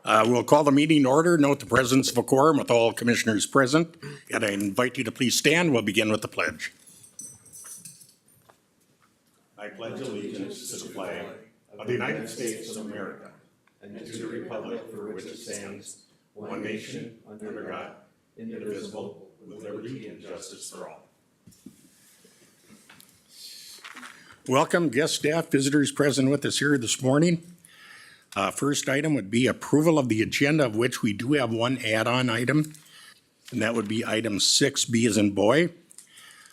We'll call the meeting to order. Note the presence of a quorum with all commissioners present. And I invite you to please stand. We'll begin with the pledge. I pledge allegiance to the flag of the United States of America and to the republic for which it stands, one nation, under God, indivisible, with liberty and justice for all. Welcome, guest staff, visitors present with us here this morning. First item would be approval of the agenda, of which we do have one add-on item, and that would be item 6B as in boy.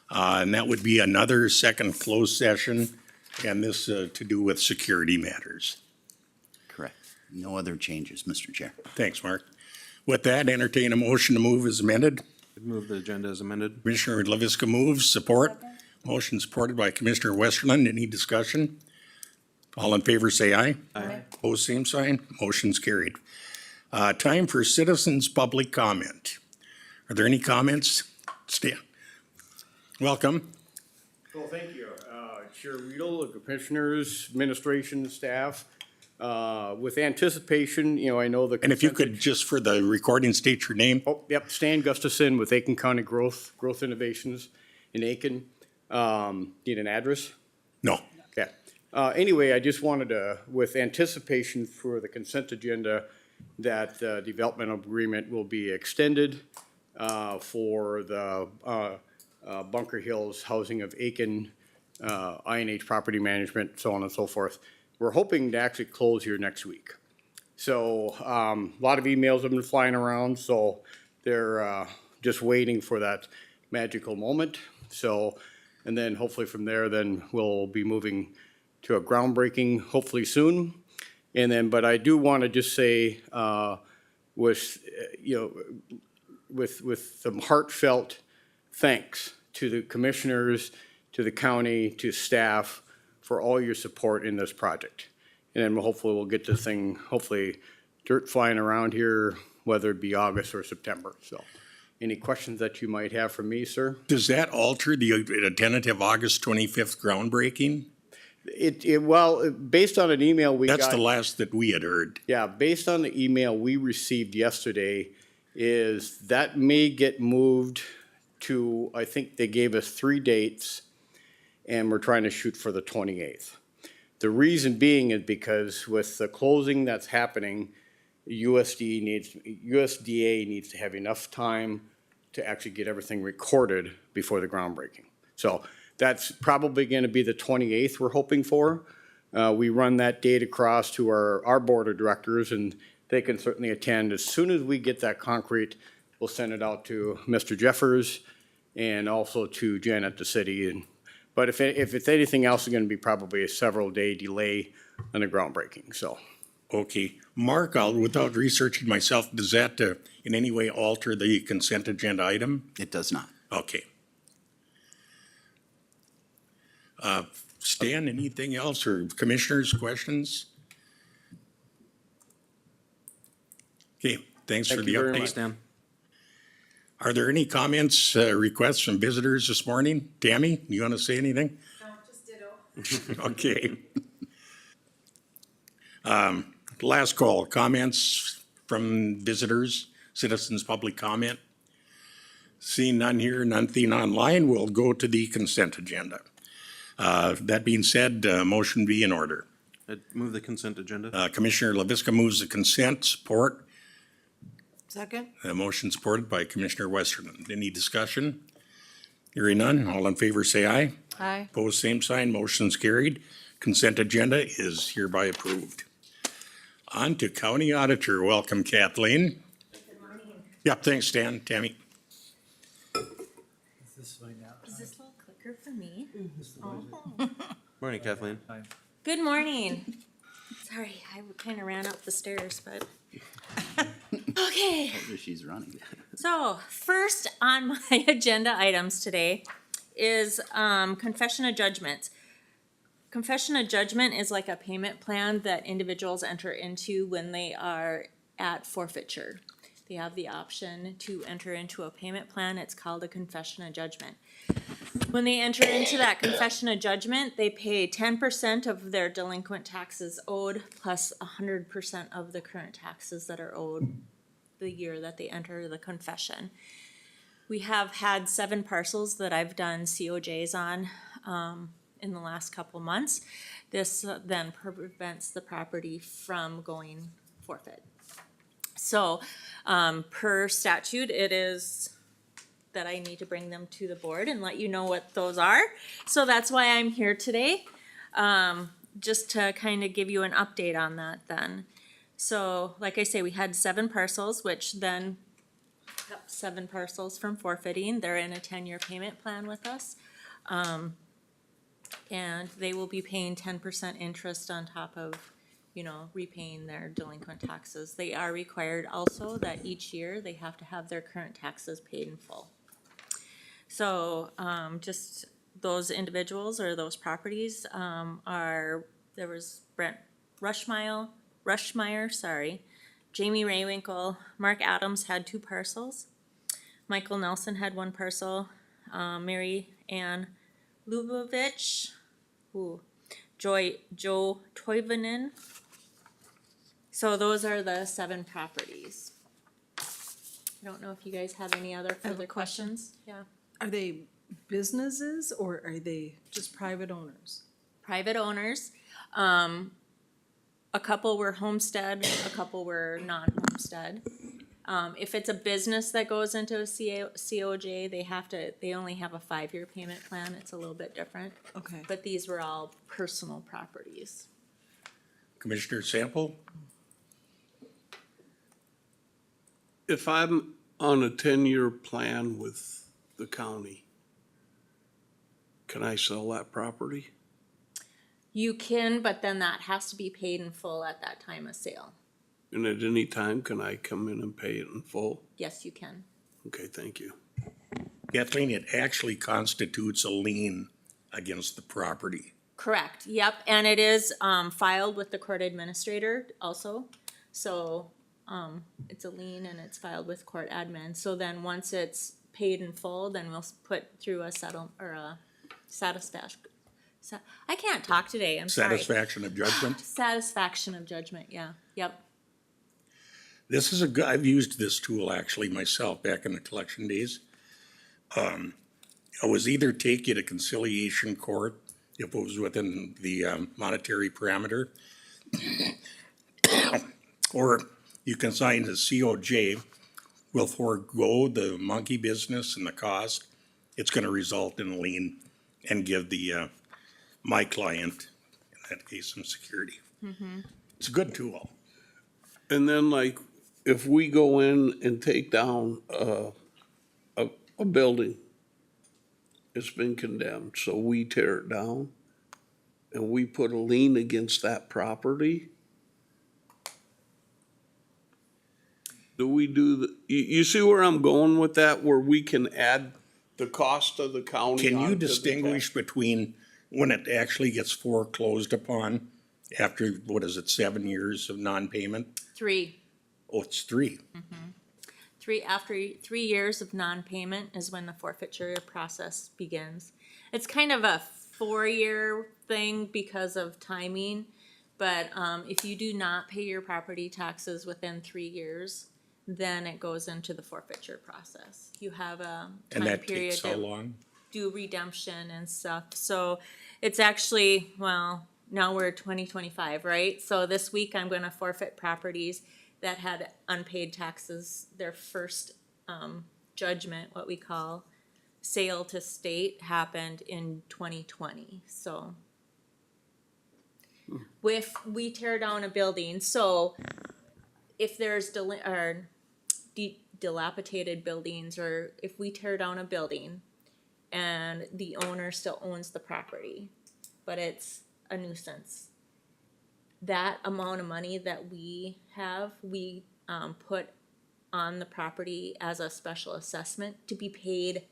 And that would be another second closed session, and this to do with security matters. Correct. No other changes, Mr. Chair. Thanks, Mark. With that, entertain a motion to move as amended. Move the agenda as amended. Commissioner Leviska moves, support. Motion supported by Commissioner Westerland. Any discussion? All in favor say aye. Aye. Opposed, same sign. Motion's carried. Time for citizens' public comment. Are there any comments? Stan. Welcome. Well, thank you. Chair Riedel, the commissioners, administration, staff, with anticipation, I know the. And if you could just for the recording state your name. Oh, yep, Stan Gustafson with Aitkin County Growth Innovations in Aitkin. Need an address? No. Okay. Anyway, I just wanted to, with anticipation for the consent agenda, that the development agreement will be extended for the Bunker Hills housing of Aitkin, INH Property Management, so on and so forth. We're hoping to actually close here next week. So a lot of emails have been flying around, so they're just waiting for that magical moment. So, and then hopefully from there, then we'll be moving to a groundbreaking hopefully soon. And then, but I do want to just say, with some heartfelt thanks to the commissioners, to the county, to staff for all your support in this project. And then hopefully we'll get this thing, hopefully dirt flying around here, whether it be August or September. So any questions that you might have for me, sir? Does that alter the tentative August 25th groundbreaking? Well, based on an email we got. That's the last that we had heard. Yeah, based on the email we received yesterday, is that may get moved to, I think they gave us 3 dates, and we're trying to shoot for the 28th. The reason being is because with the closing that's happening, USDA needs to have enough time to actually get everything recorded before the groundbreaking. So that's probably going to be the 28th we're hoping for. We run that date across to our board of directors, and they can certainly attend. As soon as we get that concrete, we'll send it out to Mr. Jeffers and also to Janet, the city. But if it's anything else, it's going to be probably a several-day delay on the groundbreaking, so. Okay. Mark, without researching myself, does that in any way alter the consent agenda item? It does not. Okay. Stan, anything else, or commissioners' questions? Okay, thanks for the you very update. much. Stan. Are there any comments, requests from visitors this morning? Tammy, you want to say anything? No, just ditto. Okay. Last call, comments from visitors, citizens' public comment. Seeing none here, nothing online, we'll go to the consent agenda. That being said, motion be in order. I'd move the consent agenda. Commissioner Leviska moves the consent, support. Second? Motion supported by Commissioner Westerland. Any discussion? Hearing none, all in favor say aye. Aye. Opposed, same sign, motion's carried. Consent agenda is hereby approved. On to County Auditor. Welcome, Kathleen. Good morning. Yep, thanks, Stan. Tammy. Is this a little clicker for me? Morning, Kathleen. Good morning. Sorry, I kind of ran up the stairs, but. Okay, She's running. so first on my agenda items today is confession of judgments. Confession of judgment is like a payment plan that individuals enter into when they are at forfeiture. They have the option to enter into a payment plan. It's called a confession of judgment. When they enter into that confession of judgment, they pay 10% of their delinquent taxes owed plus 100% of the current taxes that are owed the year that they enter the confession. We have had 7 parcels that I've done COJs on in the last couple months. This then prevents the property from going forfeit. So per statute, it is that I need to bring them to the board and let you know what those are. So that's why I'm here today, just to kind of give you an update on that then. So like I say, we had 7 parcels, which then kept 7 parcels from forfeiting. They're in a 10-year payment plan with us. And they will be paying 10% interest on top of, you know, repaying their delinquent taxes. They are required also that each year they have to have their current taxes paid in full. So, just those individuals or those properties, there was Brent Rushmeyer, sorry, Jamie Raywinkle, Mark Adams had 2 parcels, Michael Nelson had 1 parcel, Mary Ann Lubavitch, Joe Toivonen. So those are the 7 properties. I don't know if you guys have any other have a further question. questions. Yeah. Are they businesses or are they just private owners? Private owners. A couple were homestead, a couple were non-homestead. If it's a business that goes into a COJ, they only have a 5-year payment plan. It's a little bit different. Okay. But these were all personal properties. Commissioner Sample? If I'm on a 10-year plan with the county, can I sell that property? You can, but then that has to be paid in full at that time of sale. And at any time, can I come in and pay it in full? Yes, you can. Okay, thank you. Kathleen, it actually constitutes a lien against the property. Correct, yep, and it is, filed with the court administrator also. So, it's a lien and it's filed with court admin. So then once it's paid in full, then we'll put through a satisfaction. I can't talk today, I'm sorry. Satisfaction of judgment. Satisfaction of judgment, yeah, yep. This is I've used this tool actually myself back in the collection days. I was either take you to conciliation court if it was within the monetary parameter, or you can sign the COJ, will forego the monkey business and the cost. It's gonna result in a lien and give the my client, in that case, some security. It's a good tool. And then like, if we go in and take down a building, it's been condemned, so we tear it down and we put a lien against that property. Do we do you see where I'm going with that, where we can add the cost of the county Can you onto the distinguish tax? between when it actually gets foreclosed upon after, 7 years of non-payment? 3. Oh, it's 3. After 3 years of non-payment is when the forfeiture process begins. It's kind of a 4-year thing because of timing, but if you do not pay your property taxes within 3 years, then it goes into the forfeiture process. You have a And time that period takes how that long? do redemption and stuff. So it's actually, well, now we're 2025, right? So this week I'm gonna forfeit properties that had unpaid taxes. Their first judgment, what we call sale to state, happened in 2020. So if we tear down a building, so if there's dilapidated buildings, or if we tear down a building and the owner still owns the property, but it's a nuisance, that amount of money that we have, we put on the property as a special assessment to be paid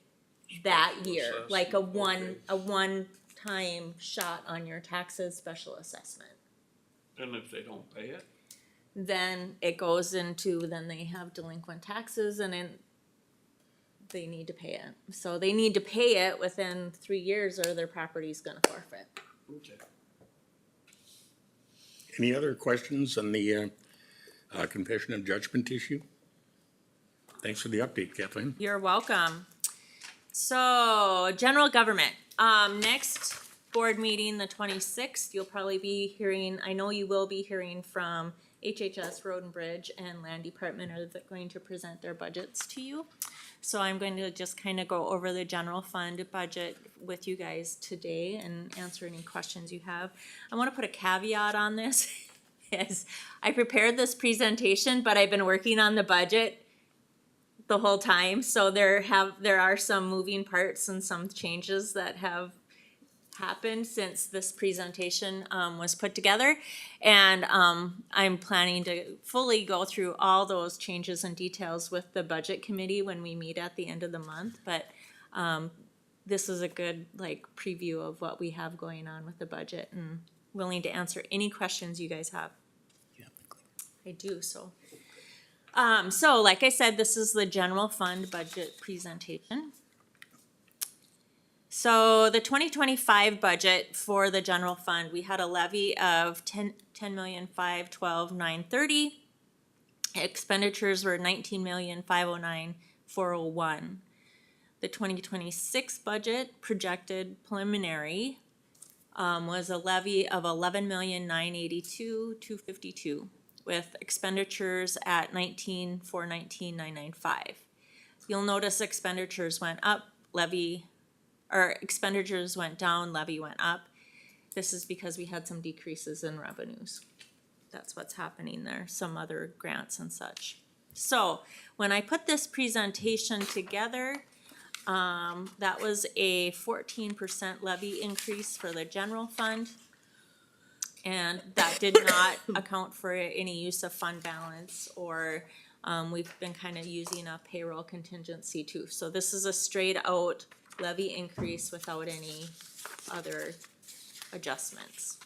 that year, like a one-time shot on your taxes, special assessment. And if they don't pay it? Then it goes into, then they have delinquent taxes, and then they need to pay it. So they need to pay it within 3 years or their property's gonna forfeit. Any other questions on the confession of judgment issue? Thanks for the update, Kathleen. You're welcome. So, general government, next board meeting, the 26th, you'll probably be hearing, I know you will be hearing from HHS, Road and Bridge, and Land Department are going to present their budgets to you. So I'm going to just kind of go over the general fund budget with you guys today and answer any questions you have. I want to put a caveat on this. Is I prepared this presentation, but I've been working on the budget the whole time. So there are some moving parts and some changes that have happened since this presentation was put together. And I'm planning to fully go through all those changes and details with the budget committee when we meet at the end of the month. But this is a good preview of what we have going on with the budget, and willing to answer any questions you guys have. I do, so. So like I said, this is the general fund budget presentation. So the 2025 budget for the general fund, we had a levy of 10,512,930. Expenditures were 19,509,401. The 2026 budget projected preliminary was a levy of 11,982,252 with expenditures at 19,419,995. You'll notice expenditures went up, expenditures went down, levy went up. This is because we had some decreases in revenues. That's what's happening there, some other grants and such. So when I put this presentation together, that was a 14% levy increase for the general fund. And that did not account for any use of fund balance, or we've been kind of using a payroll contingency too. So this is a straight out levy increase without any other adjustments.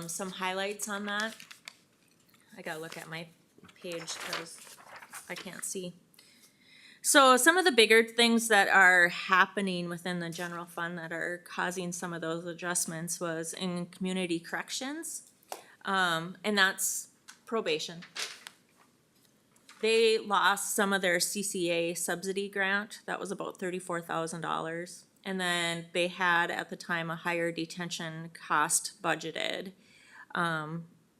Some highlights on that. I gotta look at my page because I can't see. So some of the bigger things that are happening within the general fund that are causing some of those adjustments was in community corrections, and that's probation. They lost some of their CCA subsidy grant, that was about $34,000. And then they had at the time a higher detention cost budgeted,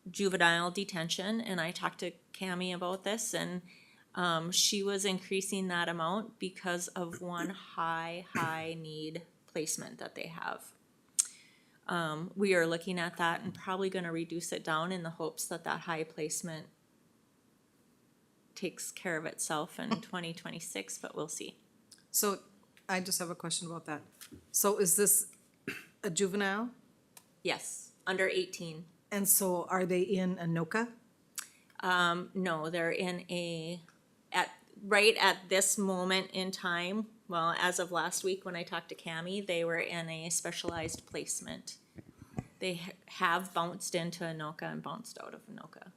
juvenile detention, and I talked to Cammie about this, and she was increasing that amount because of one high need placement that they have. We are looking at that and probably gonna reduce it down in the hopes that that high placement takes care of itself in 2026, but we'll see. So I just have a question about that. So is this a juvenile? Yes, under 18. And so are they in Anoka? No, they're in right at this moment in time, well, as of last week when I talked to Cammie, they were in a specialized placement. They have bounced into Anoka and bounced out of Anoka.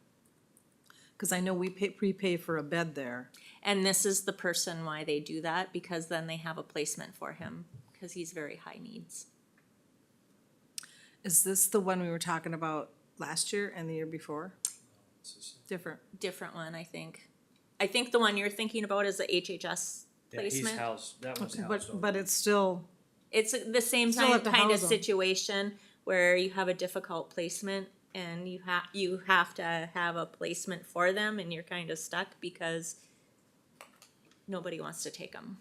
Because I know we prepay for a bed there. And this is the person why they do that, because then they have a placement for him, because he's very high needs. Is this the one we were talking about last year and the year before? Different. Different one, I think. I think the one you're thinking about is the HHS Yeah, he's placement. housed, that was housed. But it's still, It's the same Still have to kind of house 'em. situation where you have a difficult placement and you have to have a placement for them, and you're kind of stuck because nobody wants to take them.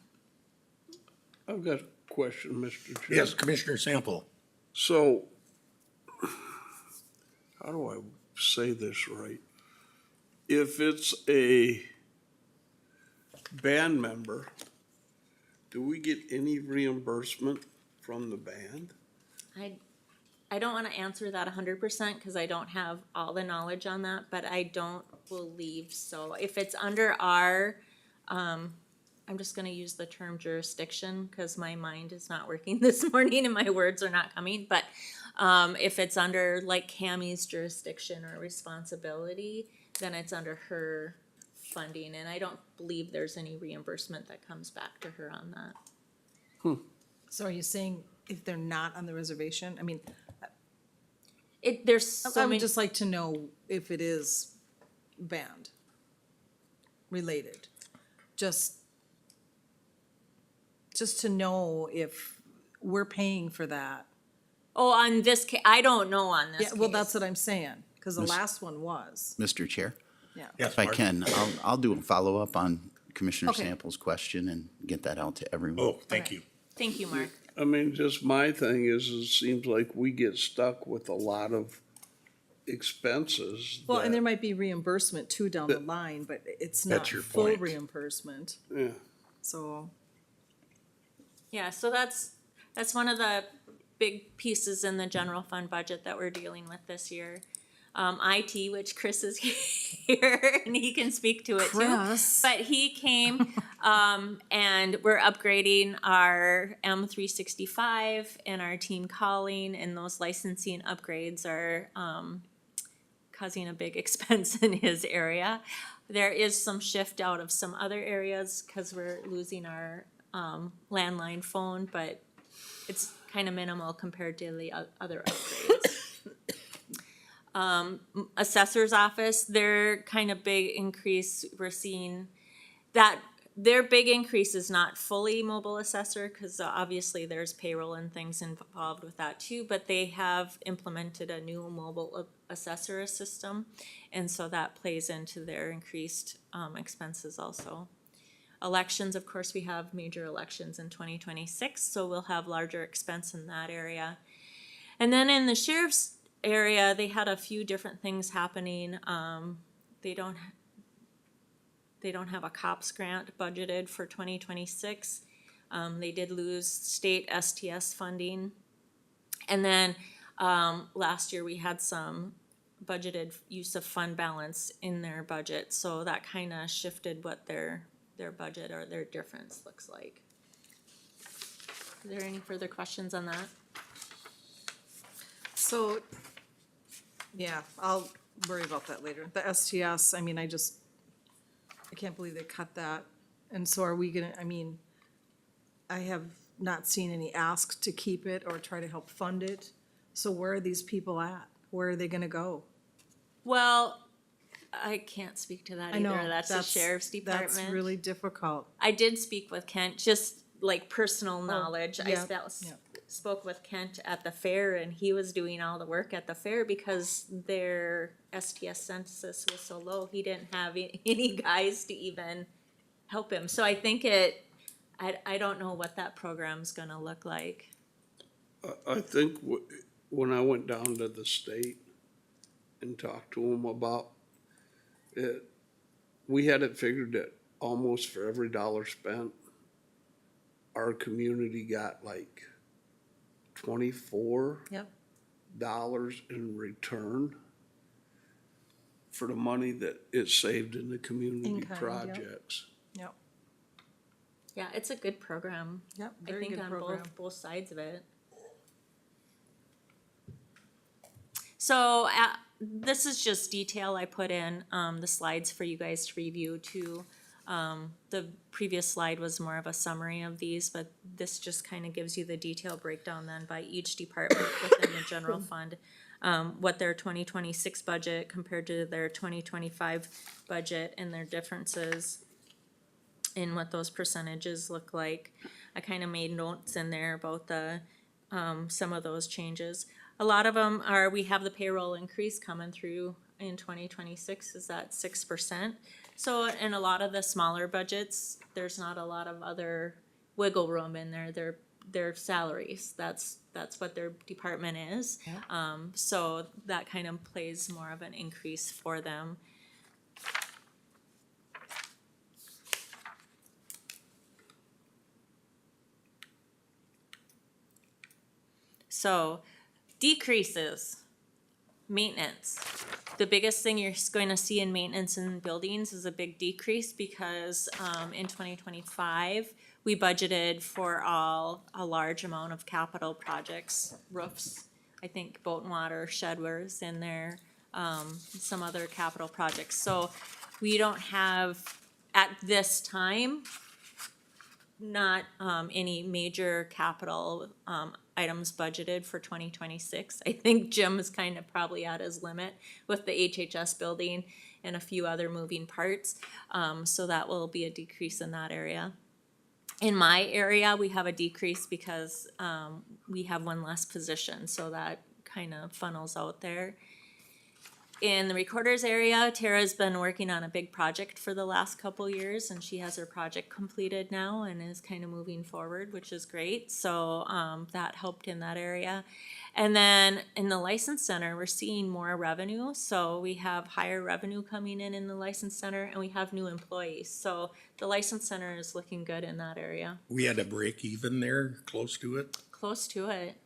I've got a question, Mr. Chair. Yes, Commissioner Sample. So, how do I say this right? If it's a band member, do we get any reimbursement from the band? I don't want to answer that 100% because I don't have all the knowledge on that, but I don't believe so. If it's under our, I'm just going to use the term jurisdiction because my mind is not working this morning and my words are not coming. But if it's under like Cammie's jurisdiction or responsibility, then it's under her funding, and I don't believe there's any reimbursement that comes back to her on that. So are you saying if they're not on the reservation? I mean, There's so I many. would just like to know if it is band related. Just to know if we're paying for that. Oh, on this I don't know on this Yeah, well, case. that's what I'm saying, because the last one was, Mr. Chair, yeah. Yes, if I Mark? can, I'll do a follow-up on Commissioner Okay. Sample's question and get that out to everyone. Oh, thank you. Thank you, Mark. I mean, just my thing is, it seems like we get stuck with a lot of expenses. Well, and there that- might be reimbursement too down the line, but it's not That's your full point. reimbursement, Yeah, so. Yeah, so that's one of the big pieces in the general fund budget that we're dealing with this year. IT, which Chris is here and he can speak to it too. Chris. But he came, and we're upgrading our M365 and our team calling, and those licensing upgrades are, causing a big expense in his area. There is some shift out of some other areas because we're losing our, landline phone, but it's kind of minimal compared to the other upgrades. Assessor's office, their kind of big increase, we're seeing that their big increase is not fully mobile assessor, because obviously there's payroll and things involved with that too, but they have implemented a new mobile assessor system, and so that plays into their increased expenses also. Elections, of course, we have major elections in 2026, so we'll have larger expense in that area. And then in the sheriff's area, they had a few different things happening. They don't have a COPS grant budgeted for 2026. They did lose state STS funding. And then last year we had some budgeted use of fund balance in their budget, so that kind of shifted what their budget or their difference looks like. Are there any further questions on that? So, yeah, I'll worry about that later. The STS, I mean, I can't believe they cut that. And so are we gonna, I mean, I have not seen any ask to keep it or try to help fund it. So where are these people at? Where are they gonna go? Well, I can't speak to that I know. either. That's the sheriff's department. That's really difficult. I did speak with Kent, just like personal knowledge. I yeah, yeah. spoke with Kent at the fair, and he was doing all the work at the fair because their STS census was so low. He didn't have any guys to even help him. So I think I don't know what that program's gonna look like. I think when I went down to the state and talked to them about it, we had it figured that almost for every dollar spent, our community got like $24 Yep. in return for the money that it saved in the community In kind, yep. projects. Yep, Yeah, it's a good program. yep, I very think good on program. both sides of it. So this is just detail I put in the slides for you guys to review too. The previous slide was more of a summary of these, but this just kind of gives you the detail breakdown then by each department within the general fund. What their 2026 budget compared to their 2025 budget and their differences in what those percentages look like. I kind of made notes in there about the some of those changes. A lot of them are, we have the payroll increase coming through in 2026, is that 6%. So in a lot of the smaller budgets, there's not a lot of other wiggle room in there. Their salaries, that's what their department is. So that kind of plays more of an increase for them. So decreases, maintenance. The biggest thing you're going to see in maintenance in buildings is a big decrease because in 2025, we budgeted for a large amount of capital projects, roofs. I think boat and water, shed was in there, some other capital projects. So we don't have, at this time, not, any major capital, items budgeted for 2026. I think Jim is kind of probably at his limit with the HHS building and a few other moving parts. So that will be a decrease in that area. In my area, we have a decrease because, we have one less position, so that kind of funnels out there. In the recorder's area, Tara's been working on a big project for the last couple years, and she has her project completed now and is kind of moving forward, which is great. So that helped in that area. And then in the license center, we're seeing more revenue. So we have higher revenue coming in the license center, and we have new employees. So the license center is looking good in that area. We had a break even there, close to it. Close to it.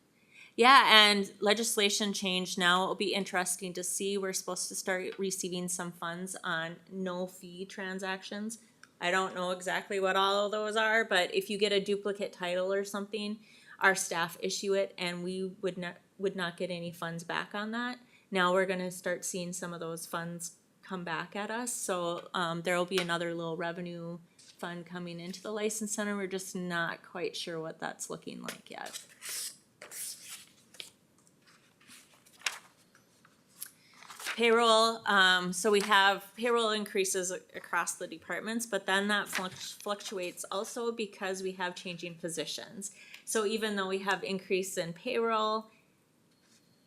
Yeah, and legislation change now. It'll be interesting to see. We're supposed to start receiving some funds on no-fee transactions. I don't know exactly what all of those are, but if you get a duplicate title or something, our staff issue it, and we would not get any funds back on that. Now we're gonna start seeing some of those funds come back at us, so there will be another little revenue fund coming into the license center. We're just not quite sure what that's looking like yet. Payroll, so we have payroll increases across the departments, but then that fluctuates also because we have changing positions. So even though we have increase in payroll,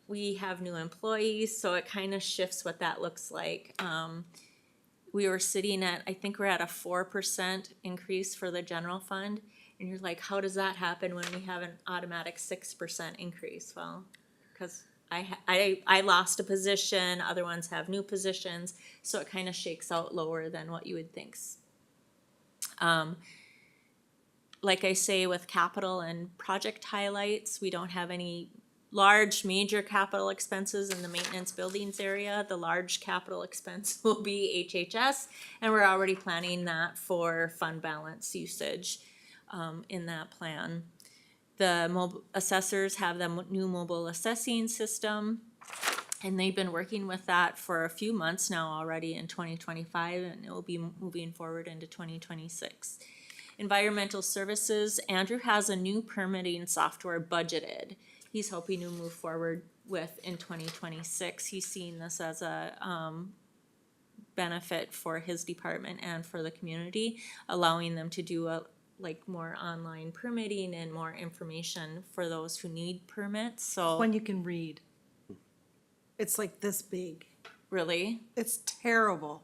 we have new employees, so it kind of shifts what that looks like. We were sitting at, I think we're at a 4% increase for the general fund, and you're like, how does that happen when we have an automatic 6% increase? Well, because I lost a position, other ones have new positions, so it kind of shakes out lower than what you would think. Like I say, with capital and project highlights, we don't have any large major capital expenses in the maintenance buildings area. The large capital expense will be HHS, and we're already planning that for fund balance usage in that plan. The mobile assessors have the new mobile assessing system, and they've been working with that for a few months now already in 2025, and it will be moving forward into 2026. Environmental services, Andrew has a new permitting software budgeted. He's hoping to move forward with in 2026. He's seeing this as a benefit for his department and for the community, allowing them to do more online permitting and more information for those who need permits. So One you can read. It's like this big. really, It's terrible.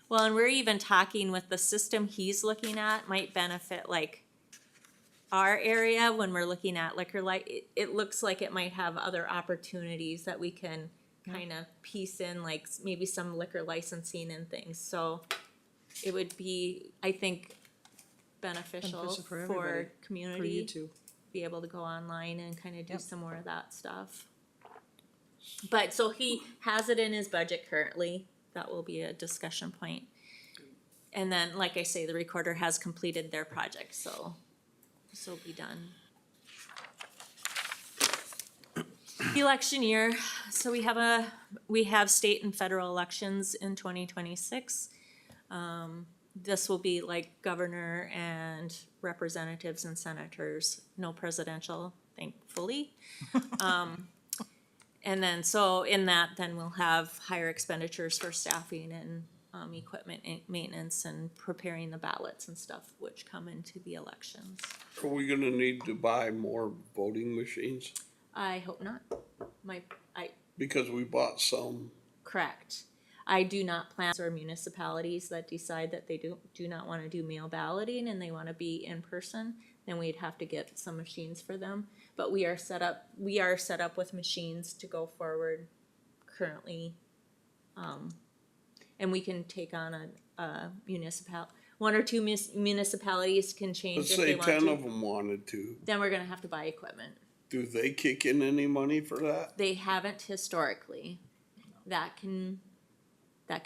well, and we're even talking with the system he's looking at might benefit like our area when we're looking at liquor it looks like it might have other opportunities that we can kind of piece in, like maybe some liquor licensing and things. So it would be, I think, beneficial Beneficial for for everybody, community. For you too. Be able to go online and kind of do Yep. some more of that stuff. But so he has it in his budget currently. That will be a discussion point. And then, like I say, the recorder has completed their project, so this will be done. Election year, so we have state and federal elections in 2026. This will be like governor and representatives and senators, no presidential, thankfully. And then, so in that, then we'll have higher expenditures for staffing and equipment and maintenance and preparing the ballots and stuff which come into the elections. Are we gonna need to buy more voting machines? I hope not. Because we bought some. Correct. I do not plan, or municipalities that decide that they do not want to do mail balloting and they want to be in person, then we'd have to get some machines for them. But we are set up with machines to go forward currently. And we can take on a one or two municipalities can change Let's if say they want 10 to. of them wanted to. Then we're gonna have to buy equipment. Do they kick in any money for that? They haven't historically. That can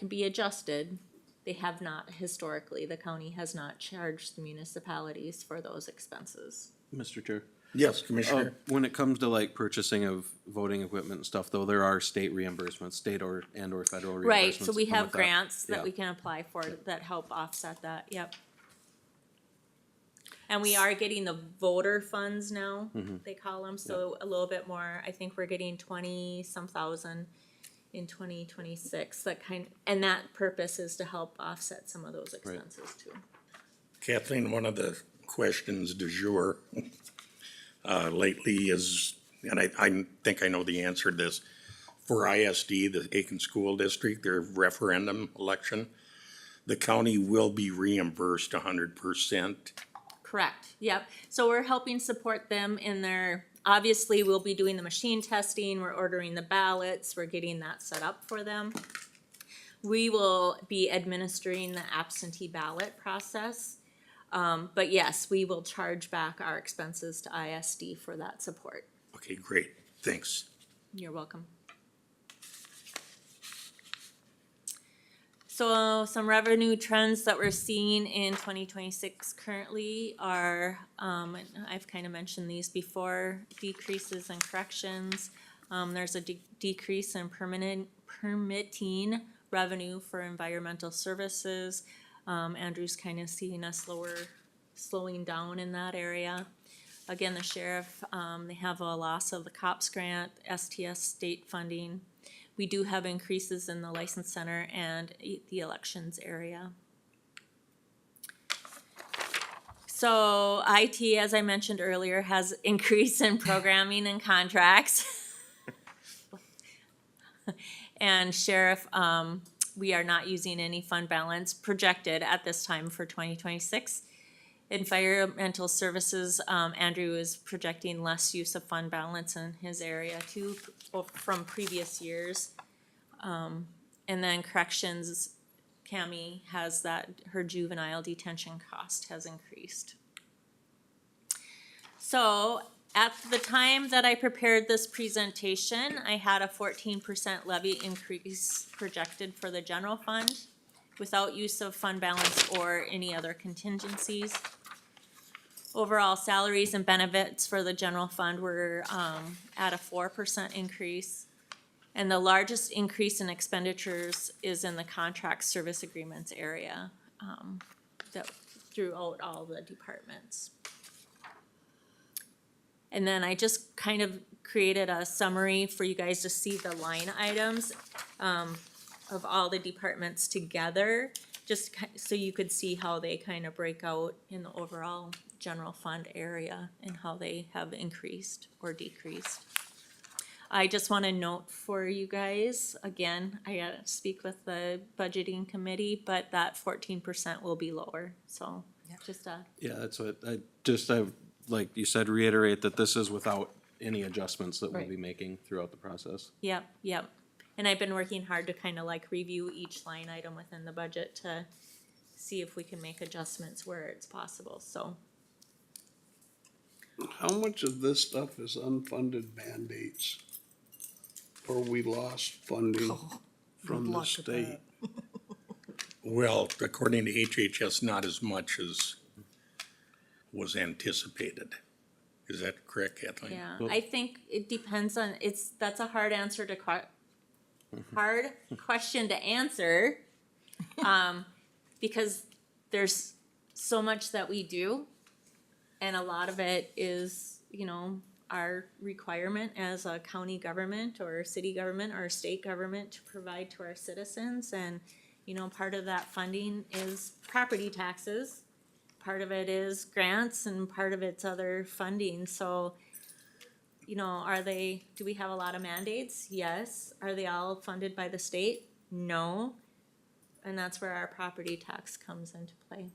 be adjusted. They have not historically. The county has not charged the municipalities for those expenses. Mr. Chair, Yes, Commissioner. When it comes to like purchasing of voting equipment and stuff, though, there are state reimbursements, state or federal reimbursements. Right, so we that come have with that. grants that Yeah. we can apply for that help offset that, yep. And we are getting the voter funds now, they call them, so a little bit more, I think we're getting 20-some thousand in 2026, and that purpose is to help offset some of those expenses too. Kathleen, one of the questions du jour lately is, and I think I know the answer to this, for ISD, the Aitkin School District, their referendum election, the county will be reimbursed 100%. Correct, yep. So we're helping support them in their, obviously, we'll be doing the machine testing, we're ordering the ballots, we're getting that set up for them. We will be administering the absentee ballot process. But yes, we will charge back our expenses to ISD for that support. Okay, great, thanks. You're welcome. So some revenue trends that we're seeing in 2026 currently are, and I've kind of mentioned these before, decreases in corrections. There's a decrease in permitting revenue for environmental services. Andrew's kind of seeing a slowing down in that area. Again, the sheriff, they have a loss of the COPS grant, STS state funding. We do have increases in the license center and the elections area. So IT, as I mentioned earlier, has increase in programming and contracts. And sheriff, we are not using any fund balance projected at this time for 2026. Environmental services, Andrew is projecting less use of fund balance in his area too from previous years. And then corrections, Cami has that, her juvenile detention cost has increased. So at the time that I prepared this presentation, I had a 14% levy increase projected for the general fund without use of fund balance or any other contingencies. Overall salaries and benefits for the general fund were at a 4% increase. And the largest increase in expenditures is in the contract service agreements area that throughout all the departments. And then I just kind of created a summary for you guys to see the line items of all the departments together, just so you could see how they kind of break out in the overall general fund area and how they have increased or decreased. I just want to note for you guys, again, I gotta speak with the budgeting committee, but that 14% will be lower, so just Yeah, that's what, I've, like you said, reiterate that this is without any adjustments that we'll Right. be making throughout the process. Yep. And I've been working hard to kind of like review each line item within the budget to see if we can make adjustments where it's possible, so. How much of this stuff is unfunded mandates? Or we lost funding from the luck with state? Well, according to HHS, not as much as was anticipated. Is that correct, Kathleen? Yeah, I think it depends on, that's a hard answer to hard question to answer. Because there's so much that we do. And a lot of it is, our requirement as a county government or city government or state government to provide to our citizens. And, part of that funding is property taxes. Part of it is grants and part of it's other funding. So, do we have a lot of mandates? Yes. Are they all funded by the state? No. And that's where our property tax comes into play.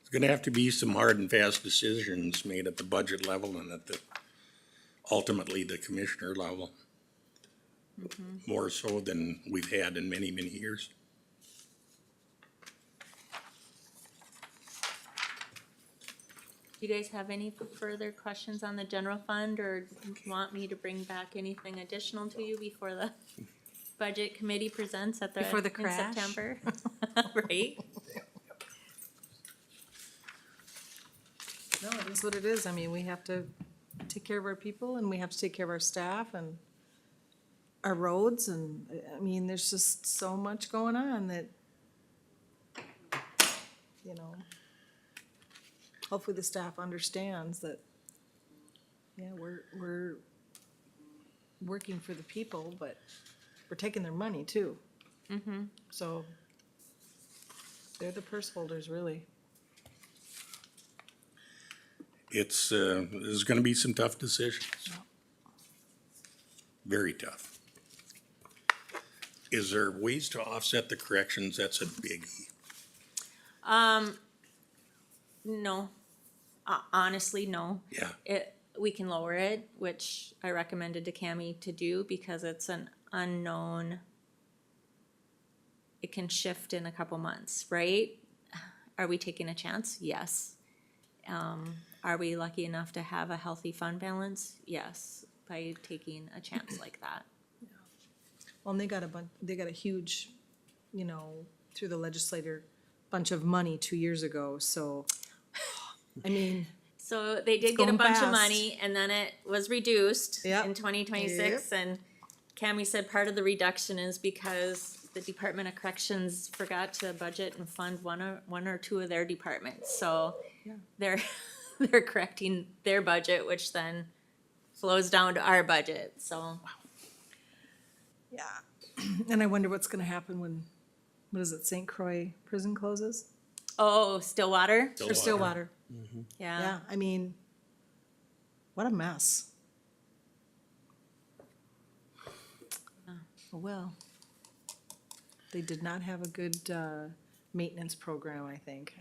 There's gonna have to be some hard and fast decisions made at the budget level and at ultimately the commissioner level. More so than we've had in many, many years. Do you guys have any further questions on the general fund or want me to bring back anything additional to you before the budget committee presents at Before the in crash? September? Right? No, it is what it is. I mean, we have to take care of our people and we have to take care of our staff and our roads and, I mean, there's just so much going on that, you know, hopefully the staff understands that, yeah, we're working for the people, but we're taking their money too. So they're the purse holders, really. There's gonna be some tough decisions. Very tough. Is there ways to offset the corrections? That's a biggie. No, honestly, no. Yeah. We can lower it, which I recommended to Cami to do because it's an unknown. It can shift in a couple months, right? Are we taking a chance? Yes. Are we lucky enough to have a healthy fund balance? Yes, by taking a chance like that. Well, and they got a huge, you know, through the legislator, bunch of money 2 years ago, so, I mean, So they did get a going bunch of fast. money and then it was reduced Yep. in 2026. And Cami said part of the reduction is because the Department of Corrections forgot to budget and fund one or two of their departments. So Yeah. they're correcting their budget, which then flows down to our budget, so. yeah. And I wonder what's gonna happen when, what is it, St. Croix prison closes? Oh, Stillwater? Or Stillwater, Yeah. yeah, I mean, what a mess. Oh, well. They did not have a good, maintenance program, I think.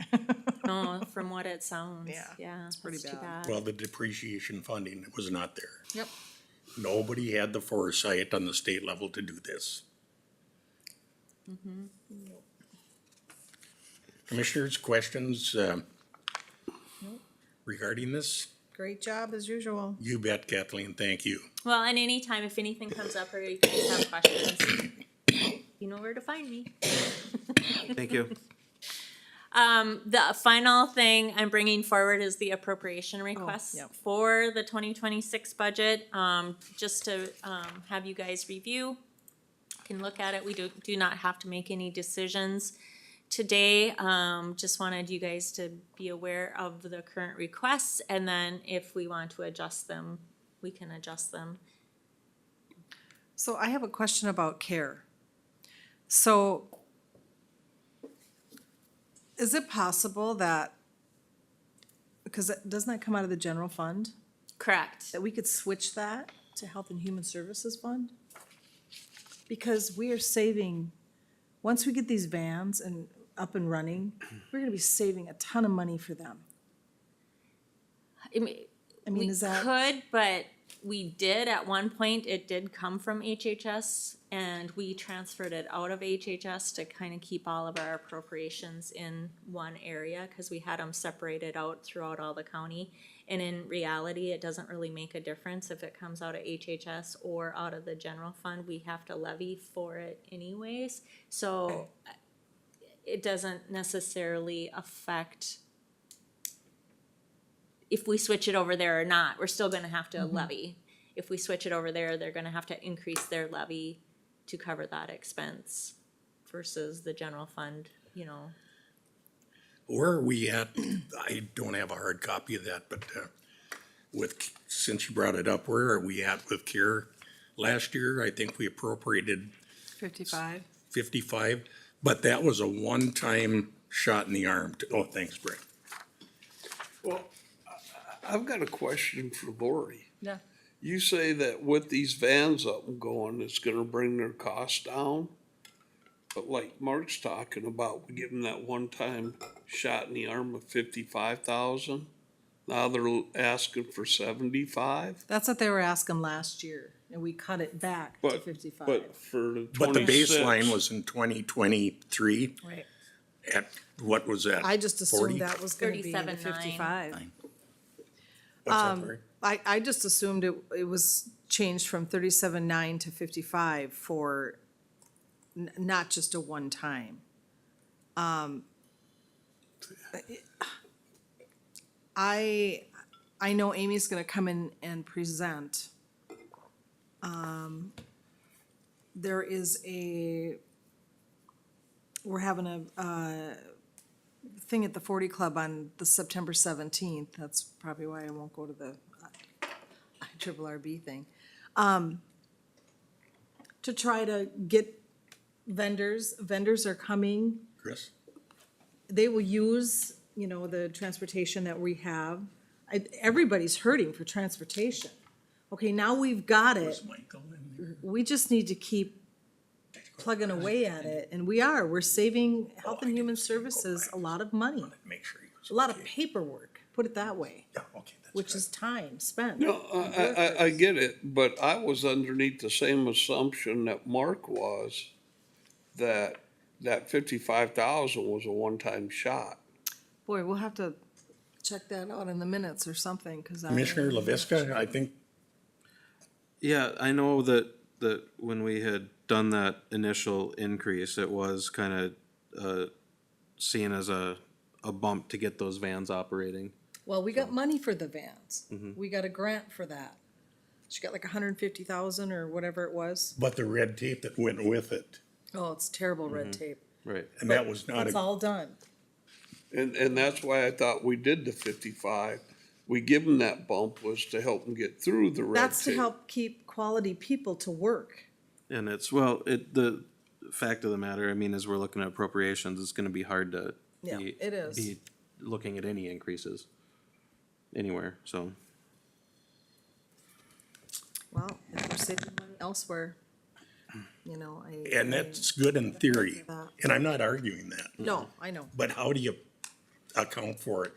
No, from what it sounds, Yeah, yeah, it's pretty that's too bad. Well, the depreciation funding was not there. Yep. Nobody had the foresight on the state level to do this. Commissioners, questions regarding this? Great job as usual. You bet, Kathleen, thank you. Well, and anytime if anything comes up or you guys have questions, you know where to find me. Thank you. The final thing I'm bringing forward is the appropriation requests yep. for the 2026 budget, just to, have you guys review. Can look at it. We do not have to make any decisions today. Just wanted you guys to be aware of the current requests, and then if we want to adjust them, we can adjust them. So I have a question about CARE. So is it possible that, because doesn't that come out of the general fund, Correct. that we could switch that to Health and Human Services Fund? Because we are saving, once we get these vans and up and running, we're gonna be saving a ton of money for them. I mean, I mean, we is that? could, but we did at one point, it did come from HHS, and we transferred it out of HHS to kind of keep all of our appropriations in one area, because we had them separated out throughout all the county. And in reality, it doesn't really make a difference if it comes out of HHS or out of the general fund, we have to levy for it anyways. So it doesn't necessarily affect if we switch it over there or not, we're still gonna have to levy. If we switch it over there, they're gonna have to increase their levy to cover that expense versus the general fund, you know. Where are we at? I don't have a hard copy of that, but since you brought it up, where are we at with CARE? Last year, I think we appropriated 55. 55, but that was a one-time shot in the arm. Oh, thanks, Brett. Well, I've got a question for Lori. Yeah. You say that with these vans up and going, it's gonna bring their costs down? But like Mark's talking about, we give them that one-time shot in the arm of 55,000. Now they're asking for 75? That's what they were asking last year, and we cut it back to But, 55. but for the But the 26. baseline was in 2023 Right. at, what was that? I just 40? assumed that was gonna be the 37.9. 55. What's that, Lori? I just assumed it was changed from 37.9 to 55 for not just a one-time. I know Amy's gonna come in and present. There is we're having a thing at the 40 Club on the September 17th. That's probably why I won't go to the IRRB thing. To try to get vendors are coming. Chris? They will use, the transportation that we have. Everybody's hurting for transportation. Okay, now we've got it. Where's Michael in there? We just need to keep plugging away at it, and we're saving Health and Human Services a lot of money, Make sure he was a lot of okay. paperwork, put it that way, Yeah, okay, that's which good. is time spent. No, I get it, but I was underneath the same assumption that Mark was, that 55,000 was a one-time shot. Boy, we'll have to check that out in the minutes or something, cause Commissioner LaVisca, I think, Yeah, I know that when we had done that initial increase, it was kind of seen as a bump to get those vans operating. Well, we got money for the vans. We got a grant for that. She got like 150,000 or whatever it was. but the red tape that went with it, Oh, it's terrible red tape. Right. and that was not It's a, all done. And that's why I thought we did the 55. We give them that bump was to help them get through the red tape. That's to help keep quality people to work. And the fact of the matter, I mean, as we're looking at appropriations, it's gonna be hard to Yeah, be, it is. be looking at any increases anywhere, so. Well, if we're saving money elsewhere, and that's good in theory, that. and I'm not arguing that. No, I know. But how do you account for it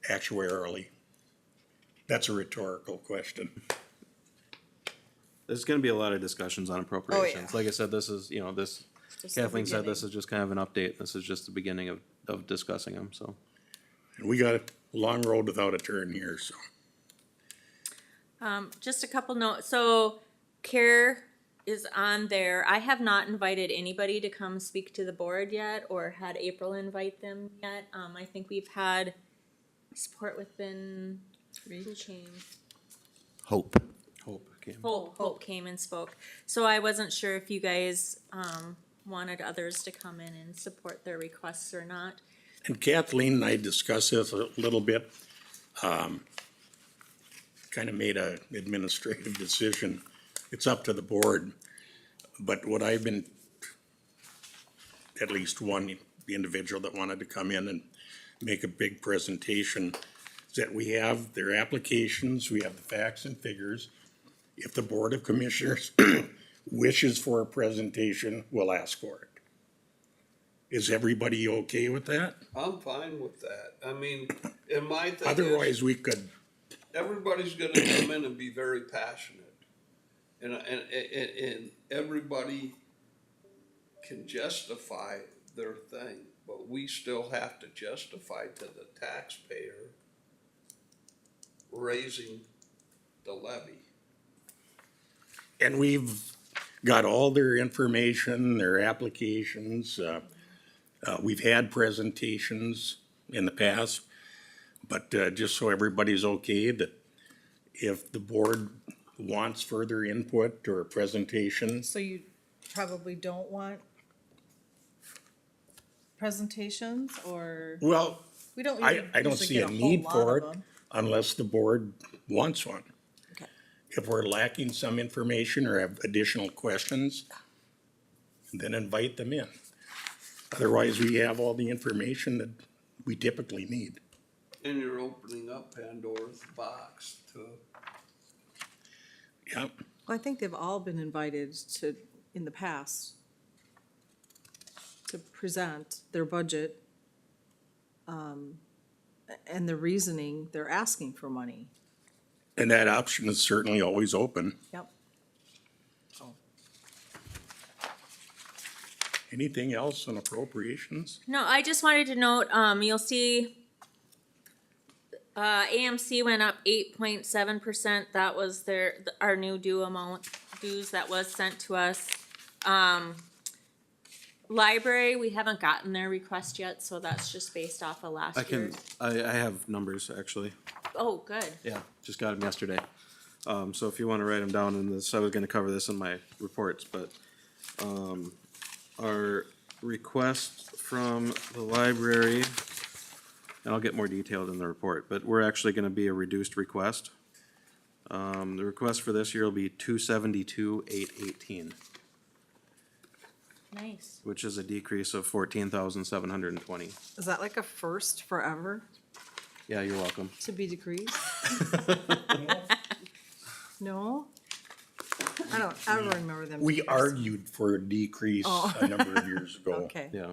actuarially? That's a rhetorical question. There's gonna be a lot of discussions on appropriations. Like I said, this is, this, Just the Kathleen said this beginning. is just kind of an update. This is just the beginning of discussing them, so. And we got a long road without a turn here, so. Just a couple notes. So CARE is on there. I have not invited anybody to come speak to the board yet or had April invite them yet. I think we've had support within who came? Hope. Hope came. Hope came and spoke. So I wasn't sure if you guys, wanted others to come in and support their requests or not. And Kathleen and I discussed this a little bit. Kind of made a administrative decision. It's up to the board. But what I've been, at least one individual that wanted to come in and make a big presentation, is that we have their applications, we have the facts and figures. If the Board of Commissioners wishes for a presentation, we'll ask for it. Is everybody okay with that? I'm fine with that. I mean, and my thing is, Otherwise, we could, everybody's gonna come in and be very passionate. And everybody can justify their thing, but we still have to justify to the taxpayer raising the levy. and we've got all their information, their applications. We've had presentations in the past, but just so everybody's okay, that if the board wants further input or presentations, So you probably don't want presentations, or well, we don't I don't usually see get a whole need lot for of it them. unless the board wants one. Okay. If we're lacking some information or have additional questions, then invite them in. Otherwise, we have all the information that we typically need. And you're opening up Pandora's box to, Yeah, Well, I think they've all been invited to, in the past, to present their budget, and the reasoning they're asking for money. and that option is certainly always open. Yep. Anything else on appropriations? No, I just wanted to note, you'll see, AMC went up 8.7%. That was our new dues that was sent to us. Library, we haven't gotten their request yet, so that's just based off of last year. I have numbers, actually. Oh, good. Yeah, just got them yesterday. So if you wanna write them down in this, I was gonna cover this in my reports, but, our request from the library, and I'll get more detailed in the report, but we're actually gonna be a reduced request. The request for this year will be 272,818, Nice. which is a decrease of 14,720. Is that like a first forever Yeah, you're welcome. to be decreased? No? I don't remember them. We decreasing. argued for a decrease a number of years ago Okay, Yeah.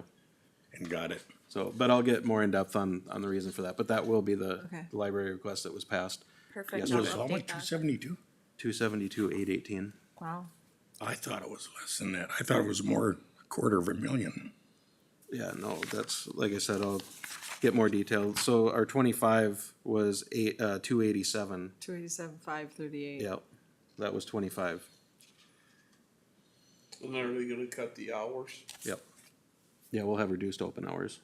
and got it. So, but I'll get more in depth on the reason for that, but that will be the Okay. library request that was passed. Perfect. Yes, I'll Was how update much, that. 272? 272,818. wow. I thought it was less than that. I thought it was more, $250,000. Yeah, no, that's, like I said, I'll get more detailed. So our 25 was 287. 287, 538. Yep, that was 25. And are they gonna cut the hours? Yep. Yeah, we'll have reduced open hours.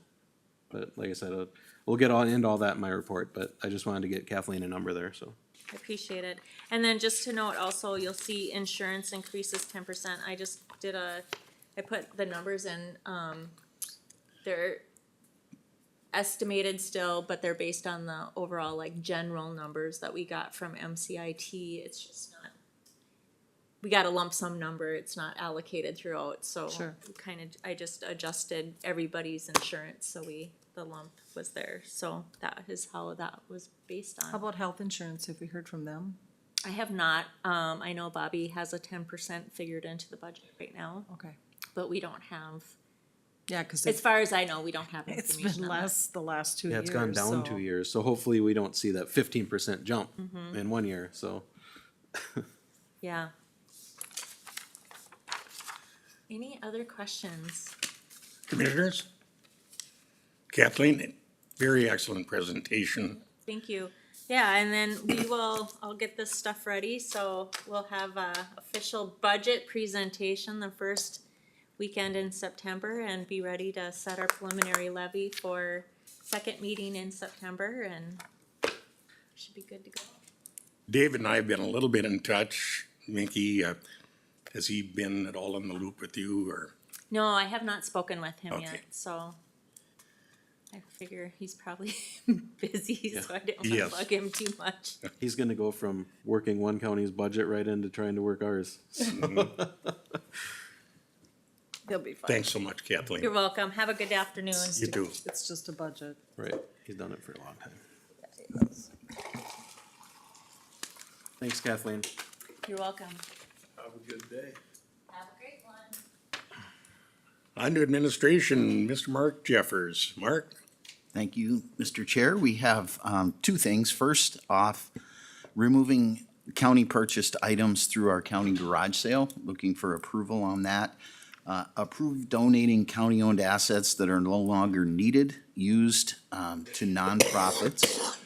But like I said, we'll get into all that in my report, but I just wanted to get Kathleen a number there, so. I appreciate it. And then just to note also, you'll see insurance increases 10%. I just did I put the numbers in, they're estimated still, but they're based on the overall like general numbers that we got from MCIT. It's just not, we got a lump sum number. It's not allocated throughout, so Sure. I just adjusted everybody's insurance, so the lump was there. So that is how that was based on. How about health insurance? Have we heard from them? I have not. I know Bobby has a 10% figured into the budget right now, Okay. but we don't have, Yeah, because as far as I know, we don't have it's information been on that. less the last 2 Yeah, years. it's gone down so- 2 years, so hopefully we don't see that 15% jump in 1 year, so. Yeah. Any other questions? Commissioners? Kathleen, very excellent presentation. Thank you. Yeah, and then I'll get this stuff ready, so we'll have a official budget presentation the first weekend in September and be ready to set our preliminary levy for second meeting in September, and should be good to go. David and I have been a little bit in touch. Mickey, has he been at all in the loop with you, or? No, I have not spoken with him Okay. yet, so I figure he's probably busy, so I didn't want to Yes. bug him too much. He's gonna go from working one county's budget right into trying to work ours. He'll be fine. Thanks so much, Kathleen. You're welcome. Have a good afternoon. You too. It's just a budget. Right, he's done it for a long time. Thanks, Kathleen. You're welcome. Have a good day. Have a great one. On to administration, Mr. Mark Jeffers. Mark? Thank you, Mr. Chair. We have two things. First off, removing county purchased items through our county garage sale, looking for approval on that. Approve donating county-owned assets that are no longer needed, used to nonprofits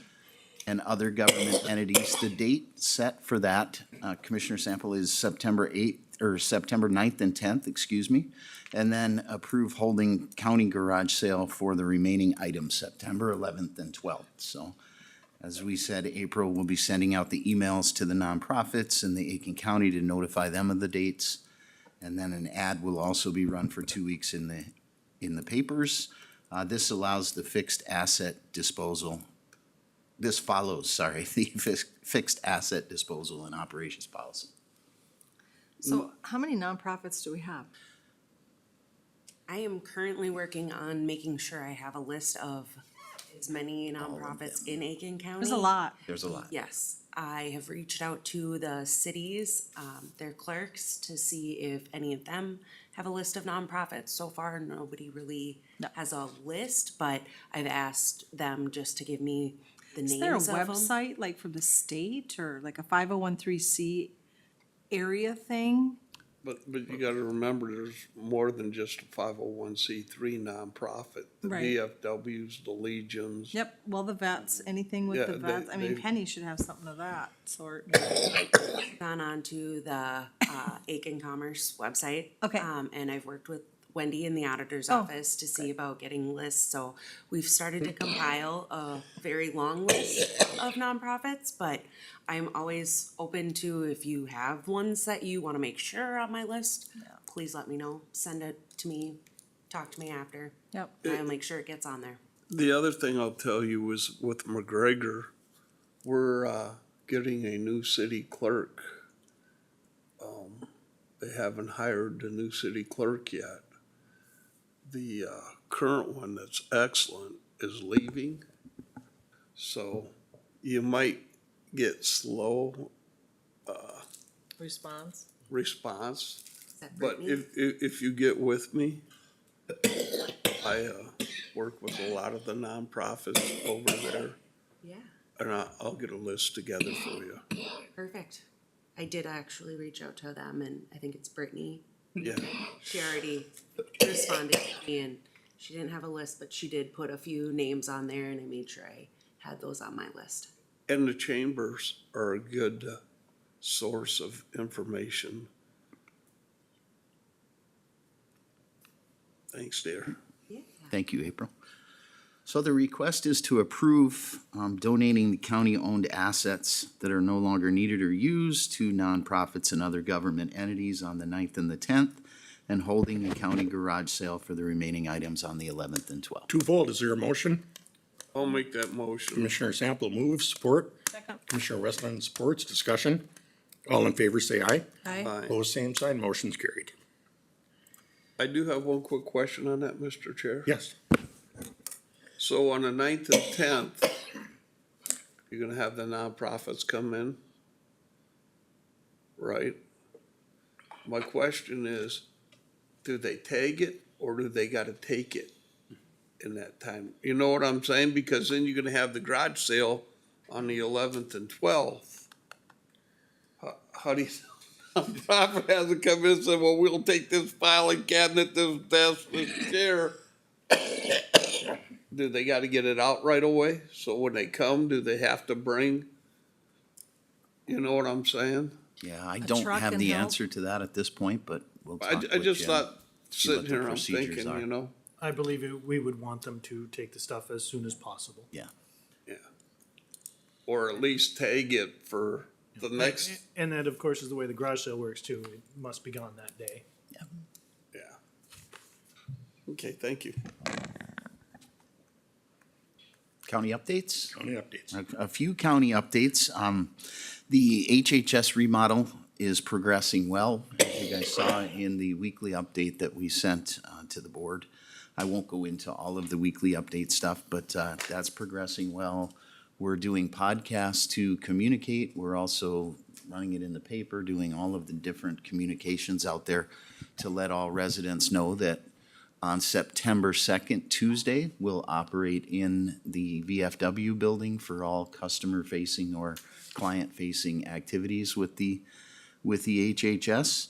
and other government entities. The date set for that, Commissioner Sample, is September 8th, or September 9th and 10th, excuse me. And then approve holding county garage sale for the remaining items, September 11th and 12th. So as we said, April will be sending out the emails to the nonprofits in the Aitkin County to notify them of the dates. And then an ad will also be run for 2 weeks in the papers. This allows the fixed asset disposal. This follows, the fixed asset disposal and operations policy. So how many nonprofits do we have? I am currently working on making sure I have a list of as many nonprofits in Aitkin County. There's a lot. There's a lot. Yes, I have reached out to the cities, their clerks, to see if any of them have a list of nonprofits. So far, nobody really No. has a list, but I've asked them just to give me the Is there a names of them. website like from the state or like a 5013C area thing? But you gotta remember, there's more than just a 501c3 nonprofit. The Right. VFWs, the Legions. Yep, well, the vets, anything with Yeah, the vets, I mean, they- Penny should have something of that sort. Gone on to the Aiken Commerce website. Okay. And I've worked with Wendy in the auditor's Oh, office to see about getting lists, so we've started to compile a very long list of nonprofits, but I'm always open to if you have ones that you wanna make sure are on my list, please let me know, send it to me, talk to me after, Yep. and I'll make sure it gets on there. The other thing I'll tell you is with McGregor, we're, getting a new city clerk. They haven't hired the new city clerk yet. The, current one that's excellent is leaving. So you might get slow Response. response. Is that But Brittany? if you get with me, I, work with a lot of the nonprofits over there, Yeah, and I'll get a list together for you. perfect. I did actually reach out to them, and I think it's Brittany. Yeah, She already responded to me, and she didn't have a list, but she did put a few names on there, and I made sure I had those on my list. and the chambers are a good source of information. Thanks, dear. Yeah. Thank you, April. So the request is to approve donating the county-owned assets that are no longer needed or used to nonprofits and other government entities on the 9th and the 10th, and holding a county garage sale for the remaining items on the 11th and 12th. Twofold, is there a motion? I'll make that motion. Commissioner Sample moves, support. Second. Commissioner Westland supports, discussion. All in favor, say aye. Aye. Aye. Opposed, same sign, motion's carried. I do have one quick question on that, Mr. Chair. Yes, So on the 9th and 10th, you're gonna have the nonprofits come in, right? My question is, do they tag it or do they gotta take it in that time? You know what I'm saying? Because then you're gonna have the garage sale on the 11th and 12th. How do you, nonprofit hasn't come in and said, well, we'll take this filing cabinet, this desk, this chair. Do they gotta get it out right away? So when they come, do they have to bring? You know what I'm saying? Yeah, I don't truck have and the help? answer to that at this point, but we'll I, talk I with just Jen. thought, see what sitting the here, I'm procedures thinking, are. you know, I believe we would want them to take the stuff as soon as possible. Yeah, yeah. Or at least tag it for the next, And that, of course, is the way the garage sale works too. It must be gone that day. yeah. Okay, thank you. county updates? county updates. A few county updates. The HHS remodel is progressing well. As you guys saw in the weekly update that we sent to the board. I won't go into all of the weekly update stuff, but that's progressing well. We're doing podcasts to communicate. We're also running it in the paper, doing all of the different communications out there to let all residents know that on September 2nd, Tuesday, we'll operate in the VFW building for all customer-facing or client-facing activities with the HHS.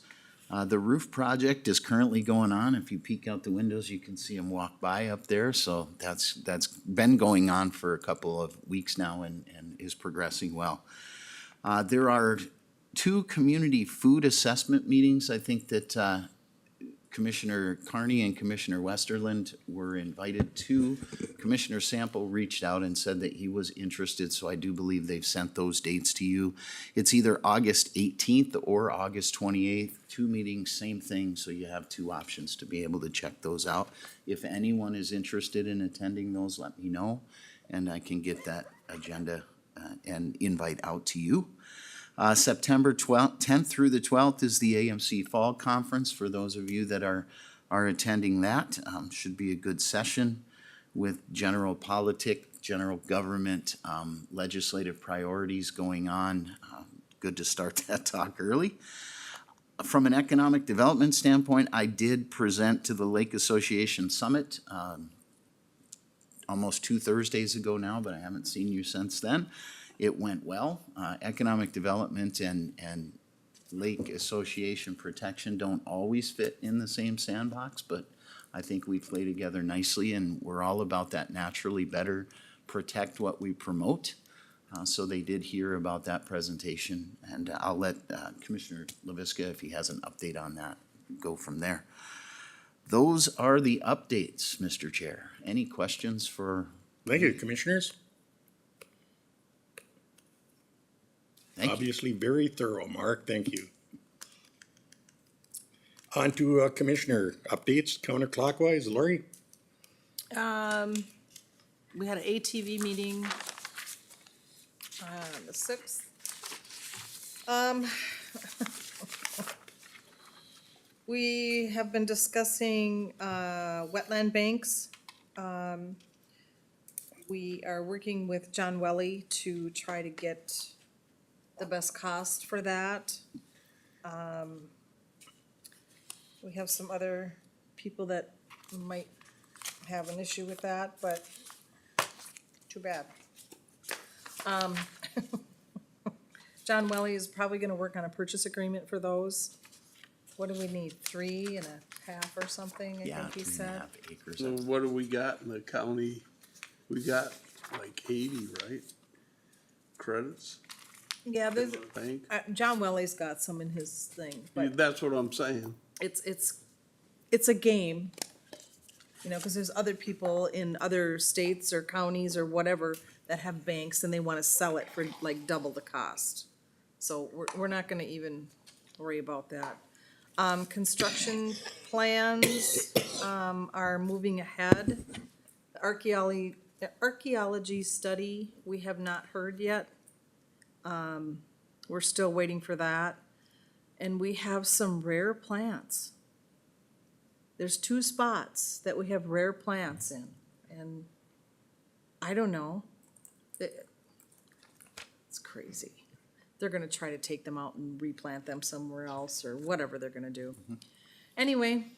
The roof project is currently going on. If you peek out the windows, you can see them walk by up there. So that's been going on for a couple of weeks now and is progressing well. There are 2 community food assessment meetings, I think that Commissioner Carney and Commissioner Westerland were invited to. Commissioner Sample reached out and said that he was interested, so I do believe they've sent those dates to you. It's either August 18th or August 28th, 2 meetings, same thing, so you have 2 options to be able to check those out. If anyone is interested in attending those, let me know, and I can get that agenda and invite out to you. September 10th through the 12th is the AMC Fall Conference. For those of you that are attending that, should be a good session with general politics, general government, legislative priorities going on. Good to start that talk early. From an economic development standpoint, I did present to the Lake Association Summit almost 2 Thursdays ago now, but I haven't seen you since then. It went well. Economic development and lake association protection don't always fit in the same sandbox, but I think we play together nicely, and we're all about that naturally better protect what we promote. So they did hear about that presentation, and I'll let Commissioner LaVisca, if he has an update on that, go from there. Those are the updates, Mr. Chair. Any questions for? Thank you, commissioners. Thank you. Obviously very thorough, Mark, thank you. On to commissioner updates counterclockwise, Lori? We had an ATV meeting on the 6th. We have been discussing, wetland banks. We are working with John Welly to try to get the best cost for that. We have some other people that might have an issue with that, but too bad. John Welly is probably gonna work on a purchase agreement for those. What do we need, 3.5 or something, I Yeah, think he 3.5 said? acres. So what do we got in the county? We got like 80, right? Credits? Yeah, there's, Bank? John Welly's got some in his thing, but That's what I'm saying. it's a game. You know, cause there's other people in other states or counties or whatever that have banks and they wanna sell it for like double the cost. So we're not gonna even worry about that. Construction plans, are moving ahead. The archaeology study, we have not heard yet. We're still waiting for that. And we have some rare plants. There's 2 spots that we have rare plants in, and I don't know. It's crazy. They're gonna try to take them out and replant them somewhere else, or whatever they're gonna do. Anyway,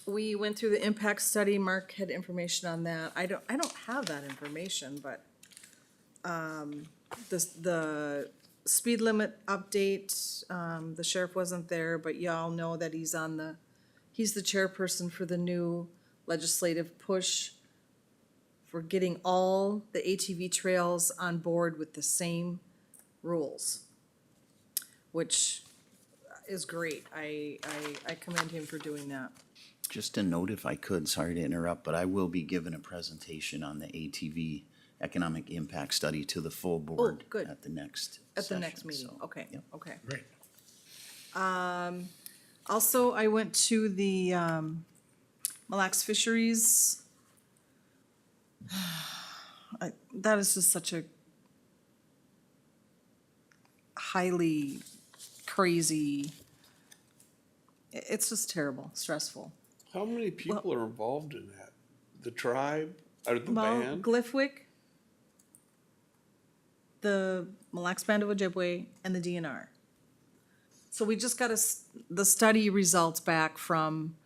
we went through the impact study. Mark had information on that. I don't have that information, but, the speed limit update, the sheriff wasn't there, but y'all know that he's the chairperson for the new legislative push for getting all the ATV trails on board with the same rules, which is great. I commend him for doing that. Just a note, if I could, sorry to interrupt, but I will be giving a presentation on the ATV economic impact study to the full board good. at the next At the session, next meeting, so, okay, yep. okay. Great. Also, I went to the, Mille Lacs Fisheries. That is just such a highly crazy, it's just terrible, stressful. How many people are involved in that? The tribe or the Well, band? Glyphwick, the Mille Lacs Band of Ojibwe, and the DNR. So we just got the study results back from,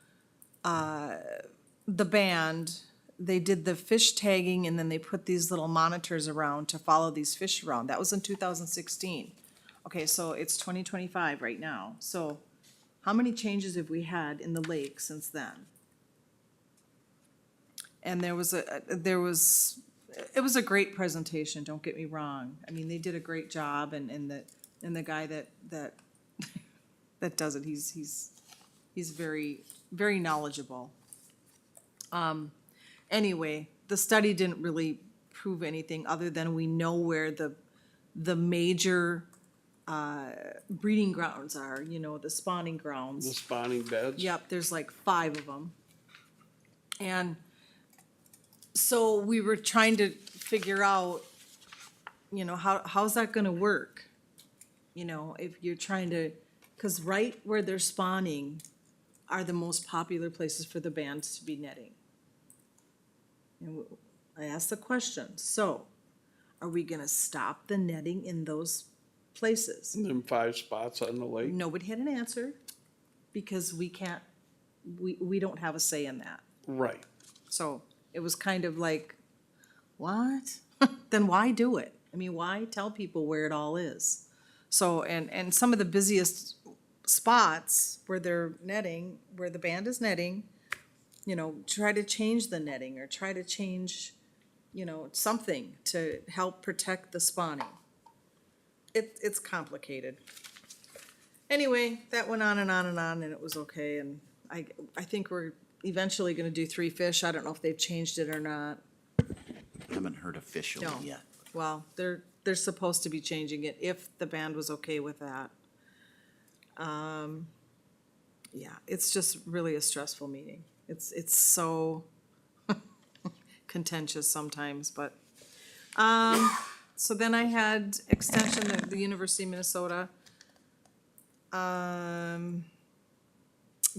the band. They did the fish tagging and then they put these little monitors around to follow these fish around. That was in 2016. Okay, so it's 2025 right now. So how many changes have we had in the lake since then? And it was a great presentation, don't get me wrong. I mean, they did a great job and the guy that does it, he's very, very knowledgeable. Anyway, the study didn't really prove anything other than we know where the major, breeding grounds are, you know, the spawning grounds. The spawning beds? Yep, there's like 5 of them. And so we were trying to figure out, you know, how's that gonna work? You know, if you're trying to, cause right where they're spawning are the most popular places for the bands to be netting. And I asked the question, so are we gonna stop the netting in those places? Them 5 spots on the lake? Nobody had an answer because we can't, we don't have a say in that. Right. So it was kind of like, what? Then why do it? I mean, why tell people where it all is? So, and some of the busiest spots where they're netting, where the band is netting, you know, try to change the netting or try to change, you know, something to help protect the spawning. It's complicated. Anyway, that went on and on and on, and it was okay, and I think we're eventually gonna do 3 fish. I don't know if they've changed it or not. Haven't heard officially No. yet. Well, they're supposed to be changing it if the band was okay with that. Yeah, it's just really a stressful meeting. It's so contentious sometimes, but, so then I had extension at the University of Minnesota.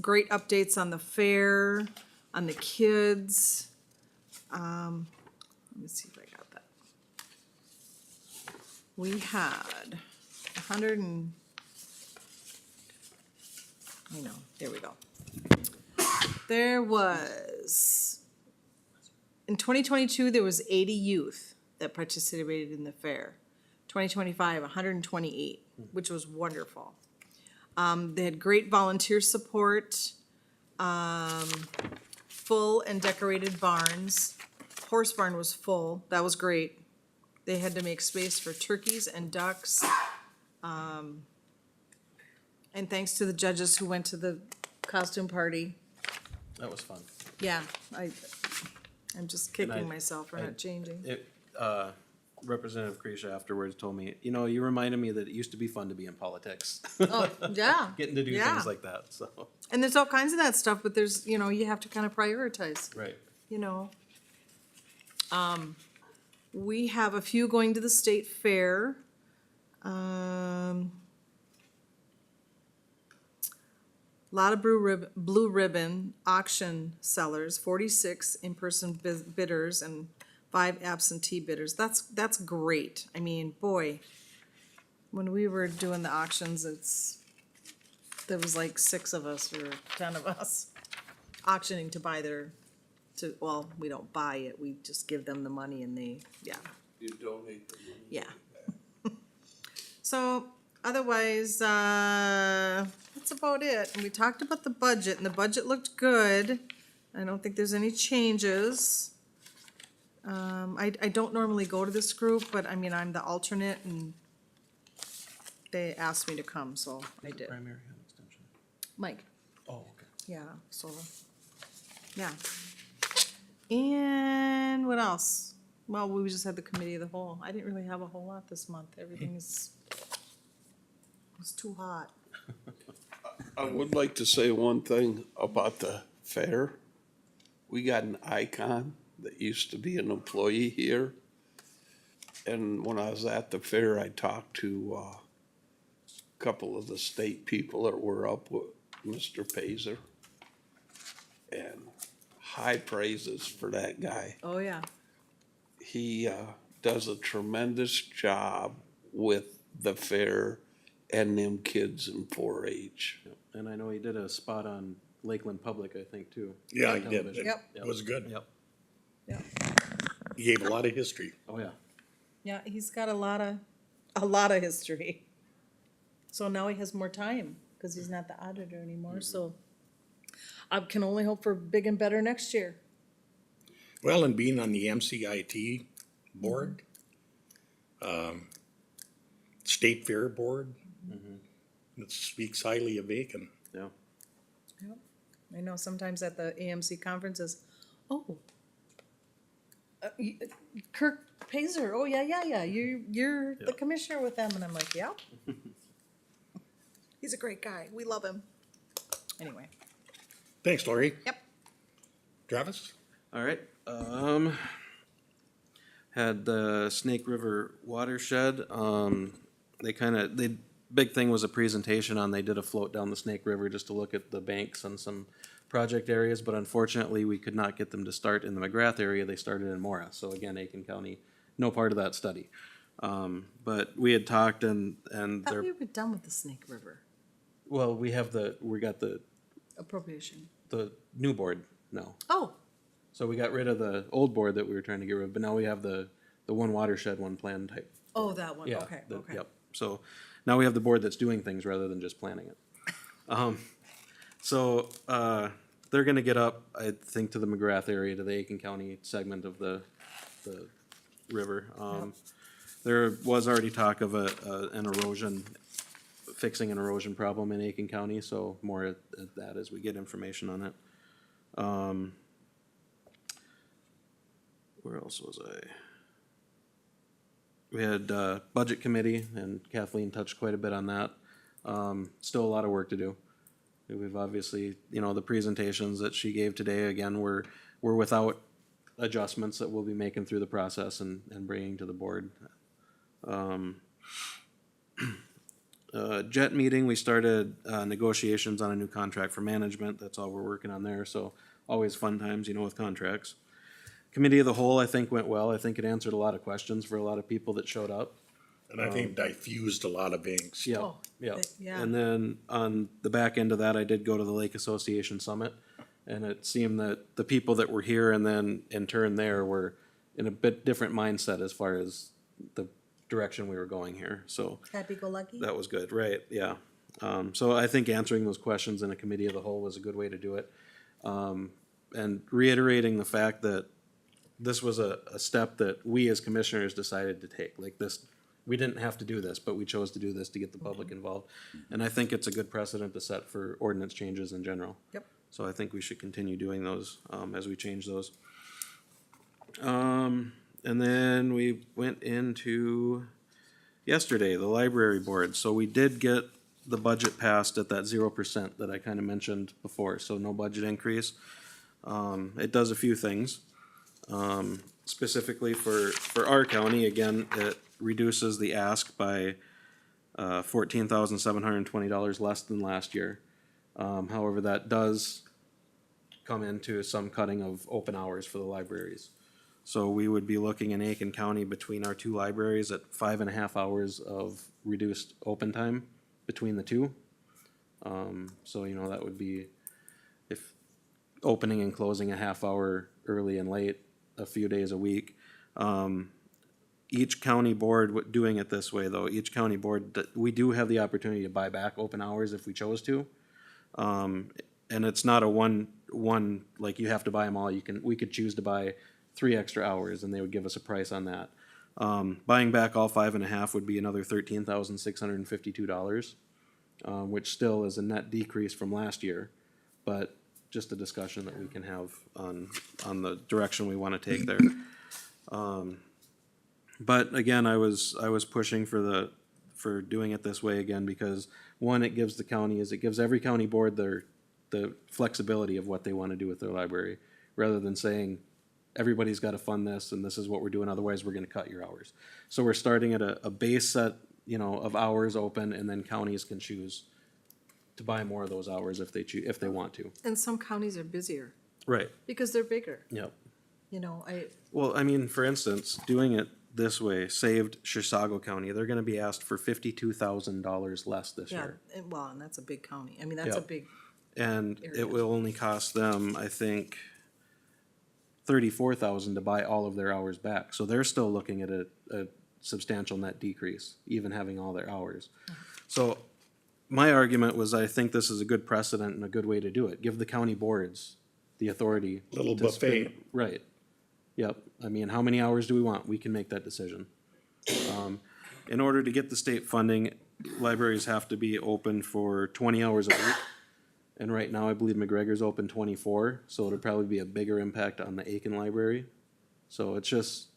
Great updates on the fair, on the kids. Let me see if I got that. We had 100 and, I know, there we go. There was, in 2022, there was 80 youth that participated in the fair. 2025, 128, which was wonderful. They had great volunteer support, full and decorated barns. Horse barn was full, that was great. They had to make space for turkeys and ducks. And thanks to the judges who went to the costume party. That was fun. Yeah, I'm just kicking I- myself for not changing. It, Representative Creasha afterwards told me, you know, you reminded me that it used to be fun to be in politics. Oh, yeah. Getting to do Yeah. things like that, so. And there's all kinds of that stuff, but there's, you know, you have to kind of prioritize. Right. You know. We have a few going to the state fair. Lot of blue ribbon auction sellers, 46 in-person bidders and 5 absentee bidders. That's great. I mean, boy, when we were doing the auctions, there was like 6 of us or 10 of us auctioning to buy well, we don't buy it, we just give them the money and they, yeah. You donate the money. Yeah. So, otherwise, that's about it. And we talked about the budget, and the budget looked good. I don't think there's any changes. I don't normally go to this group, but I mean, I'm the alternate, and they asked me to come, so I did. Primary and extension. Mike, Oh, okay. yeah, so, yeah. And what else? Well, we just had the committee of the whole. I didn't really have a whole lot this month. Everything is, it's too hot. I would like to say one thing about the fair. We got an icon that used to be an employee here. And when I was at the fair, I talked to a couple of the state people that were up with Mr. Pazer. And high praises for that guy. Oh, yeah. He does a tremendous job with the fair and them kids in 4-H. And I know he did a spot on Lakeland Public, I think, too. Yeah, On he did. television. Yep. It was good. Yep. Yeah. He gave a lot of history. Oh, yeah. Yeah, he's got a lot of history. So now he has more time, because he's not the auditor anymore, so I can only hope for big and better next year. Well, and being on the MCIT board, State Fair Board, it speaks highly of Aitkin. Yeah. Yep. I know sometimes at the AMC conferences, oh, Kirk Pazer, oh, yeah, you're the Yeah. commissioner with them, and I'm like, yeah. He's a great guy, we love him. Anyway, Thanks, Lori. yep. Travis? All right, had the Snake River watershed, big thing was a presentation on, they did a float down the Snake River just to look at the banks and some project areas, but unfortunately, we could not get them to start in the McGrath area, they started in Mora, so again, Aitkin County, no part of that study. But we had talked and Thought they're, we were done with the Snake River well, we got the appropriation. new board now. Oh, So we got rid of the old board that we were trying to get rid of, but now we have the one watershed, one plan type. oh, that one, Yeah, okay, okay. Yep, so now we have the board that's doing things rather than just planning it. They're gonna get up, I think, to the McGrath area, to the Aitkin County segment of the river. There was already talk of an erosion fixing an erosion problem in Aitkin County, so more at that as we get information on it. Where else was I? We had, budget committee, and Kathleen touched quite a bit on that. Still a lot of work to do. We've obviously, the presentations that she gave today, again, were without adjustments that we'll be making through the process and bringing to the board. Jet meeting, we started negotiations on a new contract for management. That's all we're working on there. So always fun times, with contracts. Committee of the whole, I think, went well. I think it answered a lot of questions for a lot of people that showed up. And I think diffused a lot of angst. Yeah, Oh, yeah. yeah. And then on the back end of that, I did go to the Lake Association Summit. And it seemed that the people that were here and then in turn there were in a bit different mindset as far as the direction we were going here. So Happy-go-lucky? that was good, right, yeah. So I think answering those questions in a committee of the whole was a good way to do it. And reiterating the fact that this was a step that we as commissioners decided to take. Like this, we didn't have to do this, but we chose to do this to get the public involved. And I think it's a good precedent to set for ordinance changes in general. Yep. So I think we should continue doing those, as we change those. And then we went into yesterday, the library board. So we did get the budget passed at that 0% that I kind of mentioned before. So no budget increase. It does a few things. Specifically for our county, again, it reduces the ask by $14,720 less than last year. However, that does come into some cutting of open hours for the libraries. So we would be looking in Aitkin County between our two libraries at 5.5 hours of reduced open time between the two. So, that would be if opening and closing a half hour early and late, a few days a week. Each county board, doing it this way though, each county board, we do have the opportunity to buy back open hours if we chose to. And it's not a one, like you have to buy them all. We could choose to buy 3 extra hours and they would give us a price on that. Buying back all 5.5 would be another $13,652, which still is a net decrease from last year, but just a discussion that we can have on the direction we want to take there. But again, I was pushing for doing it this way again, because one, it gives every county board the flexibility of what they want to do with their library, rather than saying, everybody's got to fund this and this is what we're doing, otherwise we're going to cut your hours. So we're starting at a base set, of hours open, and then counties can choose to buy more of those hours if they want to. And some counties are busier Right, because they're bigger. yep. Well, For instance, doing it this way saved Chisago County. They're gonna be asked for $52,000 less this yeah, year. and that's a big county. I mean, that's a Yep. big, And area. it will only cost them, I think, $34,000 to buy all of their hours back. So they're still looking at a substantial net decrease, even having all their hours. So my argument was, I think this is a good precedent and a good way to do it. Give the county boards the authority. Little to spend- buffet. Right. Yep. I mean, how many hours do we want? We can make that decision. In order to get the state funding, libraries have to be open for 20 hours a week. And right now, I believe McGregor's open 24, so it'll probably be a bigger impact on the Aitkin library. So it's just,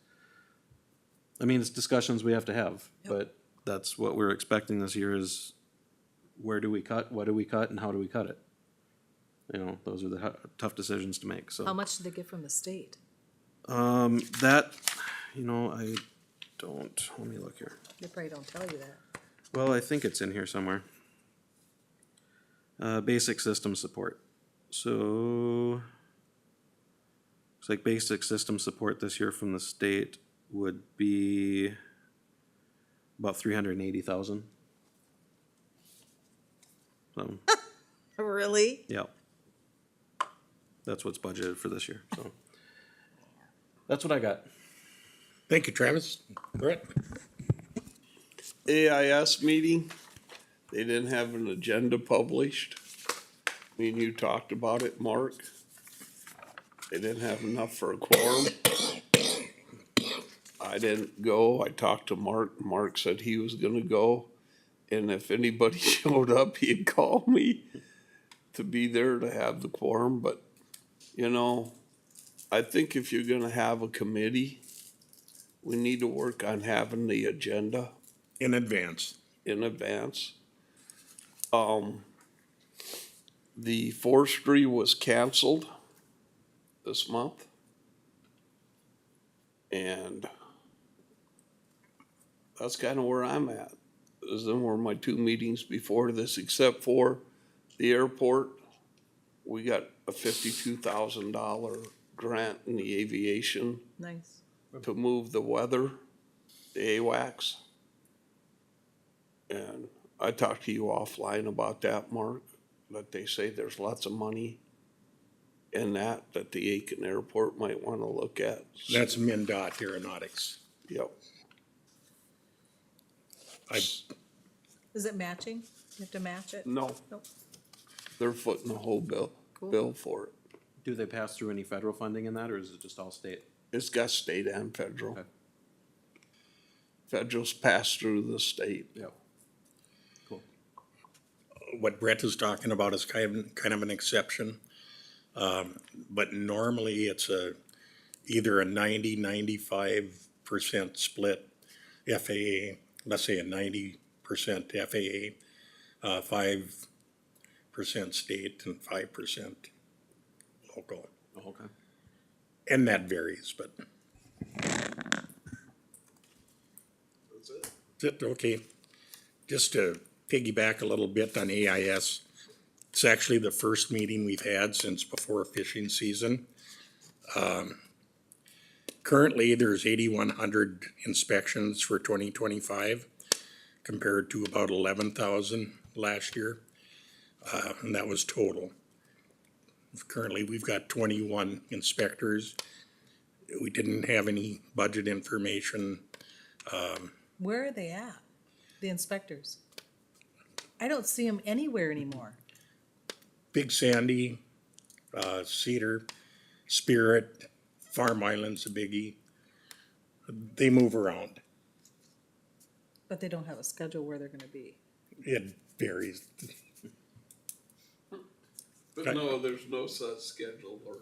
it's discussions we have to have, but that's what we're expecting this year is, where do we cut, what do we cut, and how do we cut it? Those are the tough decisions to make, so. how much do they get from the state? That, I don't, let me look here. They probably don't tell you that. Well, I think it's in here somewhere. Basic system support. So, looks like basic system support this year from the state would be about 380,000. So, Really? yeah. That's what's budgeted for this year, so. That's what I got. Thank you, Travis. Brett? AIS meeting, they didn't have an agenda published. Me and you talked about it, Mark. They didn't have enough for a quorum. I didn't go. I talked to Mark. Mark said he was gonna go. And if anybody showed up, he'd call me to be there to have the quorum, but, you know, I think if you're gonna have a committee, we need to work on having the agenda In advance. in advance. The forestry was canceled this month. And that's kind of where I'm at. Those were my two meetings before this, except for the airport. We got a $52,000 grant in the aviation Nice. to move the weather, the AWACS. And I talked to you offline about that, Mark, that they say there's lots of money in that the Aitkin Airport might want to look at. That's MnDOT Aeronautics. Yep. Is it matching? You have to match it? No, Nope. they're footing the whole bill for it. Do they pass through any federal funding in that, or is it just all state? It's got state and federal. Okay. Federal's passed through the state. Yep. Cool. What Brett is talking about is kind of an exception. But normally it's either a 90-95% split FAA, let's say a 90% FAA, 5% state and 5% local. Oh, okay. And that varies, but. That's it. That's it, okay. Just to piggyback a little bit on AIS, it's actually the first meeting we've had since before fishing season. Currently, there's 8,100 inspections for 2025 compared to about 11,000 last year. And that was total. Currently, we've got 21 inspectors. We didn't have any budget information. Where are they at, the inspectors? I don't see them anywhere anymore. Big Sandy, Cedar, Spirit, Farm Island's a biggie. They move around. But they don't have a schedule where they're gonna be. It varies. But no, there's no such schedule, Lori.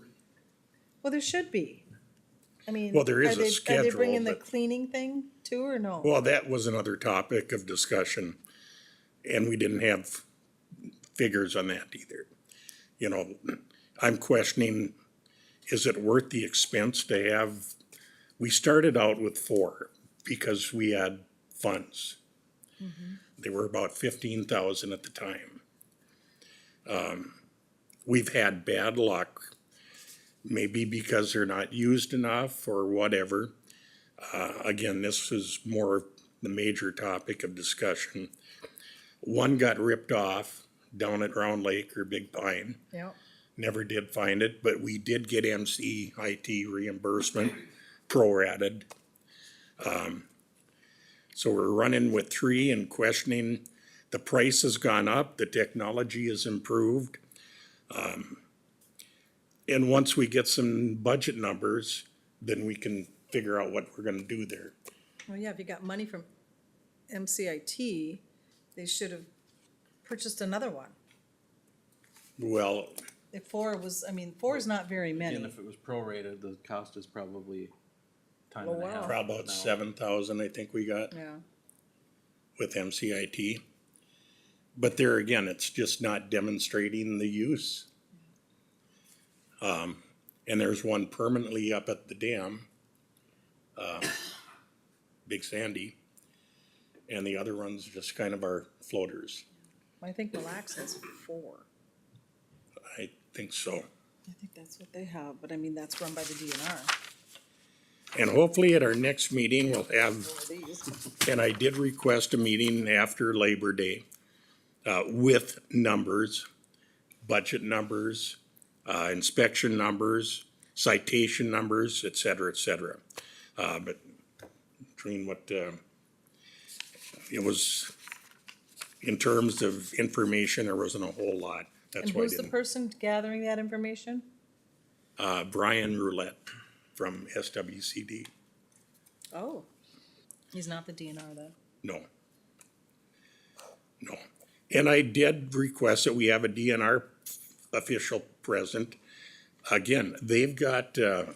Well, there should be. I mean. Well, there is are a they- Are schedule, they bringing the but- cleaning thing too, or no? Well, that was another topic of discussion, and we didn't have figures on that either. You know, I'm questioning, is it worth the expense to have, we started out with 4 because we had funds. They were about 15,000 at the time. We've had bad luck, maybe because they're not used enough or whatever. Again, this is more the major topic of discussion. One got ripped off down at Round Lake or Big Pine. Yep. Never did find it, but we did get MCIT reimbursement prorated. So we're running with 3 and questioning, the price has gone up, the technology has improved. And once we get some budget numbers, then we can figure out what we're gonna do there. Well, yeah, if you got money from MCIT, they should have purchased another one. Well, If 4 was, I mean, 4 is not very And many. if it was prorated, the cost is probably time Oh, and a wow. half. probably about now. 7,000, I think we got Yeah. with MCIT. But there again, it's just not demonstrating the use. And there's one permanently up at the dam, Big Sandy. And the other one's just kind of our floaters. I think Mille Lacs has 4. I think so. I think that's what they have, but I mean, that's run by the DNR. And hopefully at our next meeting, we'll have, Or these. and I did request a meeting after Labor Day, with numbers, budget numbers, inspection numbers, citation numbers, et cetera, et cetera. But between what, it was, in terms of information, there wasn't a whole lot. That's And why I who's the didn't. person gathering that information? Brian Roulette from SWCD. Oh, he's not the DNR then. No. No. And I did request that we have a DNR official present. Again, they've got, you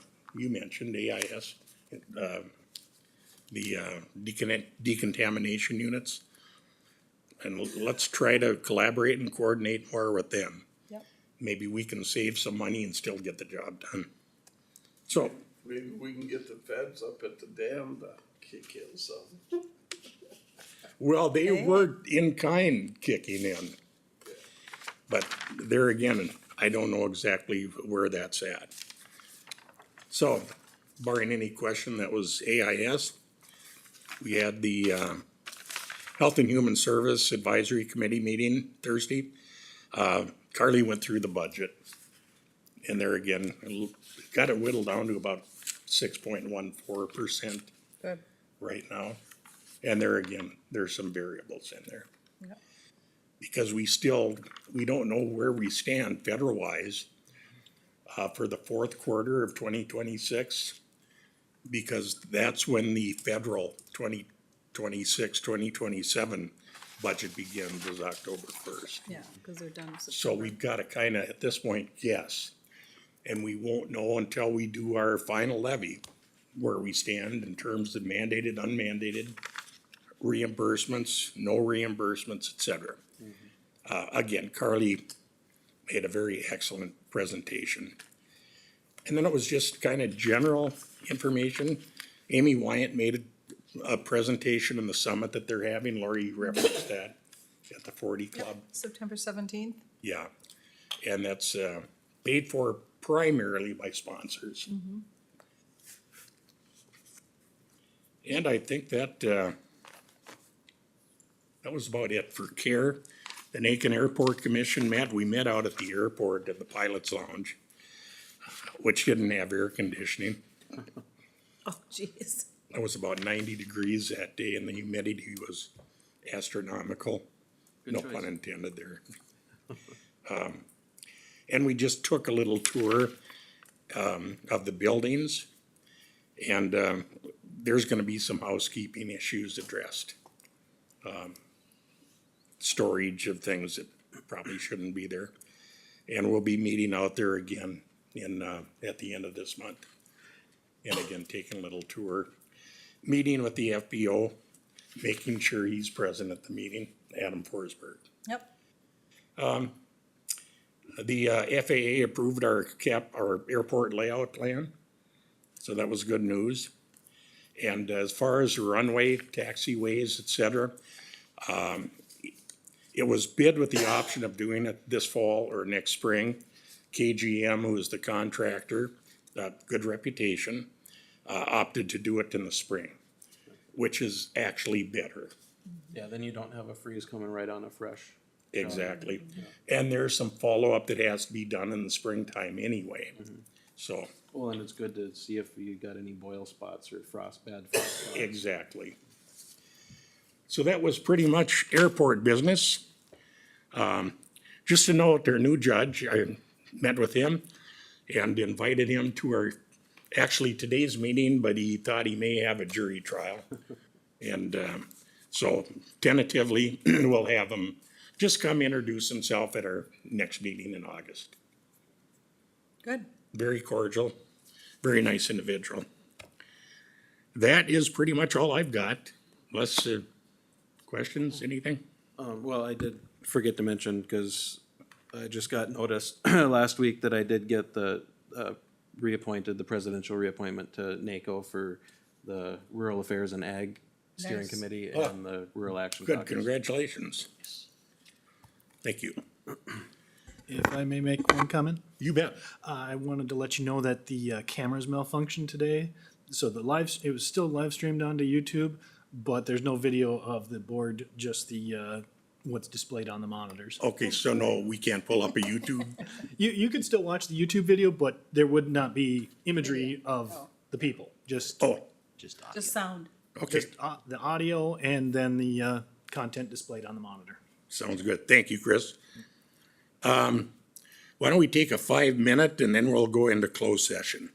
mentioned AIS, the decontamination units. And let's try to collaborate and coordinate more with them. Yep. Maybe we can save some money and still get the job done. So, Maybe we can get the feds up at the dam to kick in some. well, they were in kind kicking in. But there again, I don't know exactly where that's at. So, barring any question, that was AIS. We had the Health and Human Service Advisory Committee meeting Thursday. Carly went through the budget. And there again, got it whittled down to about 6.14% Good. right now. And there again, there's some variables in there. Yep. Because we don't know where we stand federal-wise for the fourth quarter of 2026, because that's when the federal 2026, 2027 budget begins, is October 1st. Yeah, because they're done. So we've got to kind of, at this point, guess. And we won't know until we do our final levy where we stand in terms of mandated, unmandated, reimbursements, no reimbursements, et cetera. Again, Carly made a very excellent presentation. And then it was just kind of general information. Amy Wyatt made a presentation in the summit that they're having. Lori referenced that at the 40 Club. September 17th. Yeah, and that's paid for primarily by sponsors. And I think that that was about it for CARE. The Aitkin Airport Commission met. We met out at the airport at the Pilot's Lounge, which didn't have air conditioning. Oh, jeez. It was about 90 degrees that day, and the humidity was astronomical. No pun intended there. And we just took a little tour of the buildings, and there's gonna be some housekeeping issues addressed. Storage of things that probably shouldn't be there. And we'll be meeting out there again at the end of this month. And again, taking a little tour, meeting with the FBO, making sure he's present at the meeting, Adam Forsberg. Yep. The FAA approved our airport layout plan, so that was good news. And as far as the runway, taxiways, et cetera, it was bid with the option of doing it this fall or next spring. KGM, who is the contractor, good reputation, opted to do it in the spring, which is actually better. Yeah, then you don't have a freeze coming right on a fresh. Exactly. And there's some follow-up that has to be done in the springtime anyway. So, Well, and it's good to see if you got any boil spots or bad frost spots. exactly. So that was pretty much airport business. Just to note, their new judge, I met with him and invited him to our, actually today's meeting, but he thought he may have a jury trial. And so tentatively, we'll have him just come introduce himself at our next meeting in August. Good. Very cordial, very nice individual. That is pretty much all I've got. Unless, questions, anything? Well, I did forget to mention, because I just got noticed last week that I did get the the presidential reappointment to NACO for the Rural Affairs and Ag Steering Nice. Committee Oh. and the Rural Action Good, Caucus. congratulations. Thank you. If I may make one comment, You bet. I wanted to let you know that the cameras malfunctioned today. So it was still live streamed onto YouTube, but there's no video of the board, just the what's displayed on the monitors. Okay, so no, we can't pull up a YouTube. You could still watch the YouTube video, but there would not be imagery of the people, just Oh, just Just sound. okay, the audio and then the content displayed on the monitor. sounds good. Thank you, Chris. Why don't we take a 5-minute and then we'll go into closed session?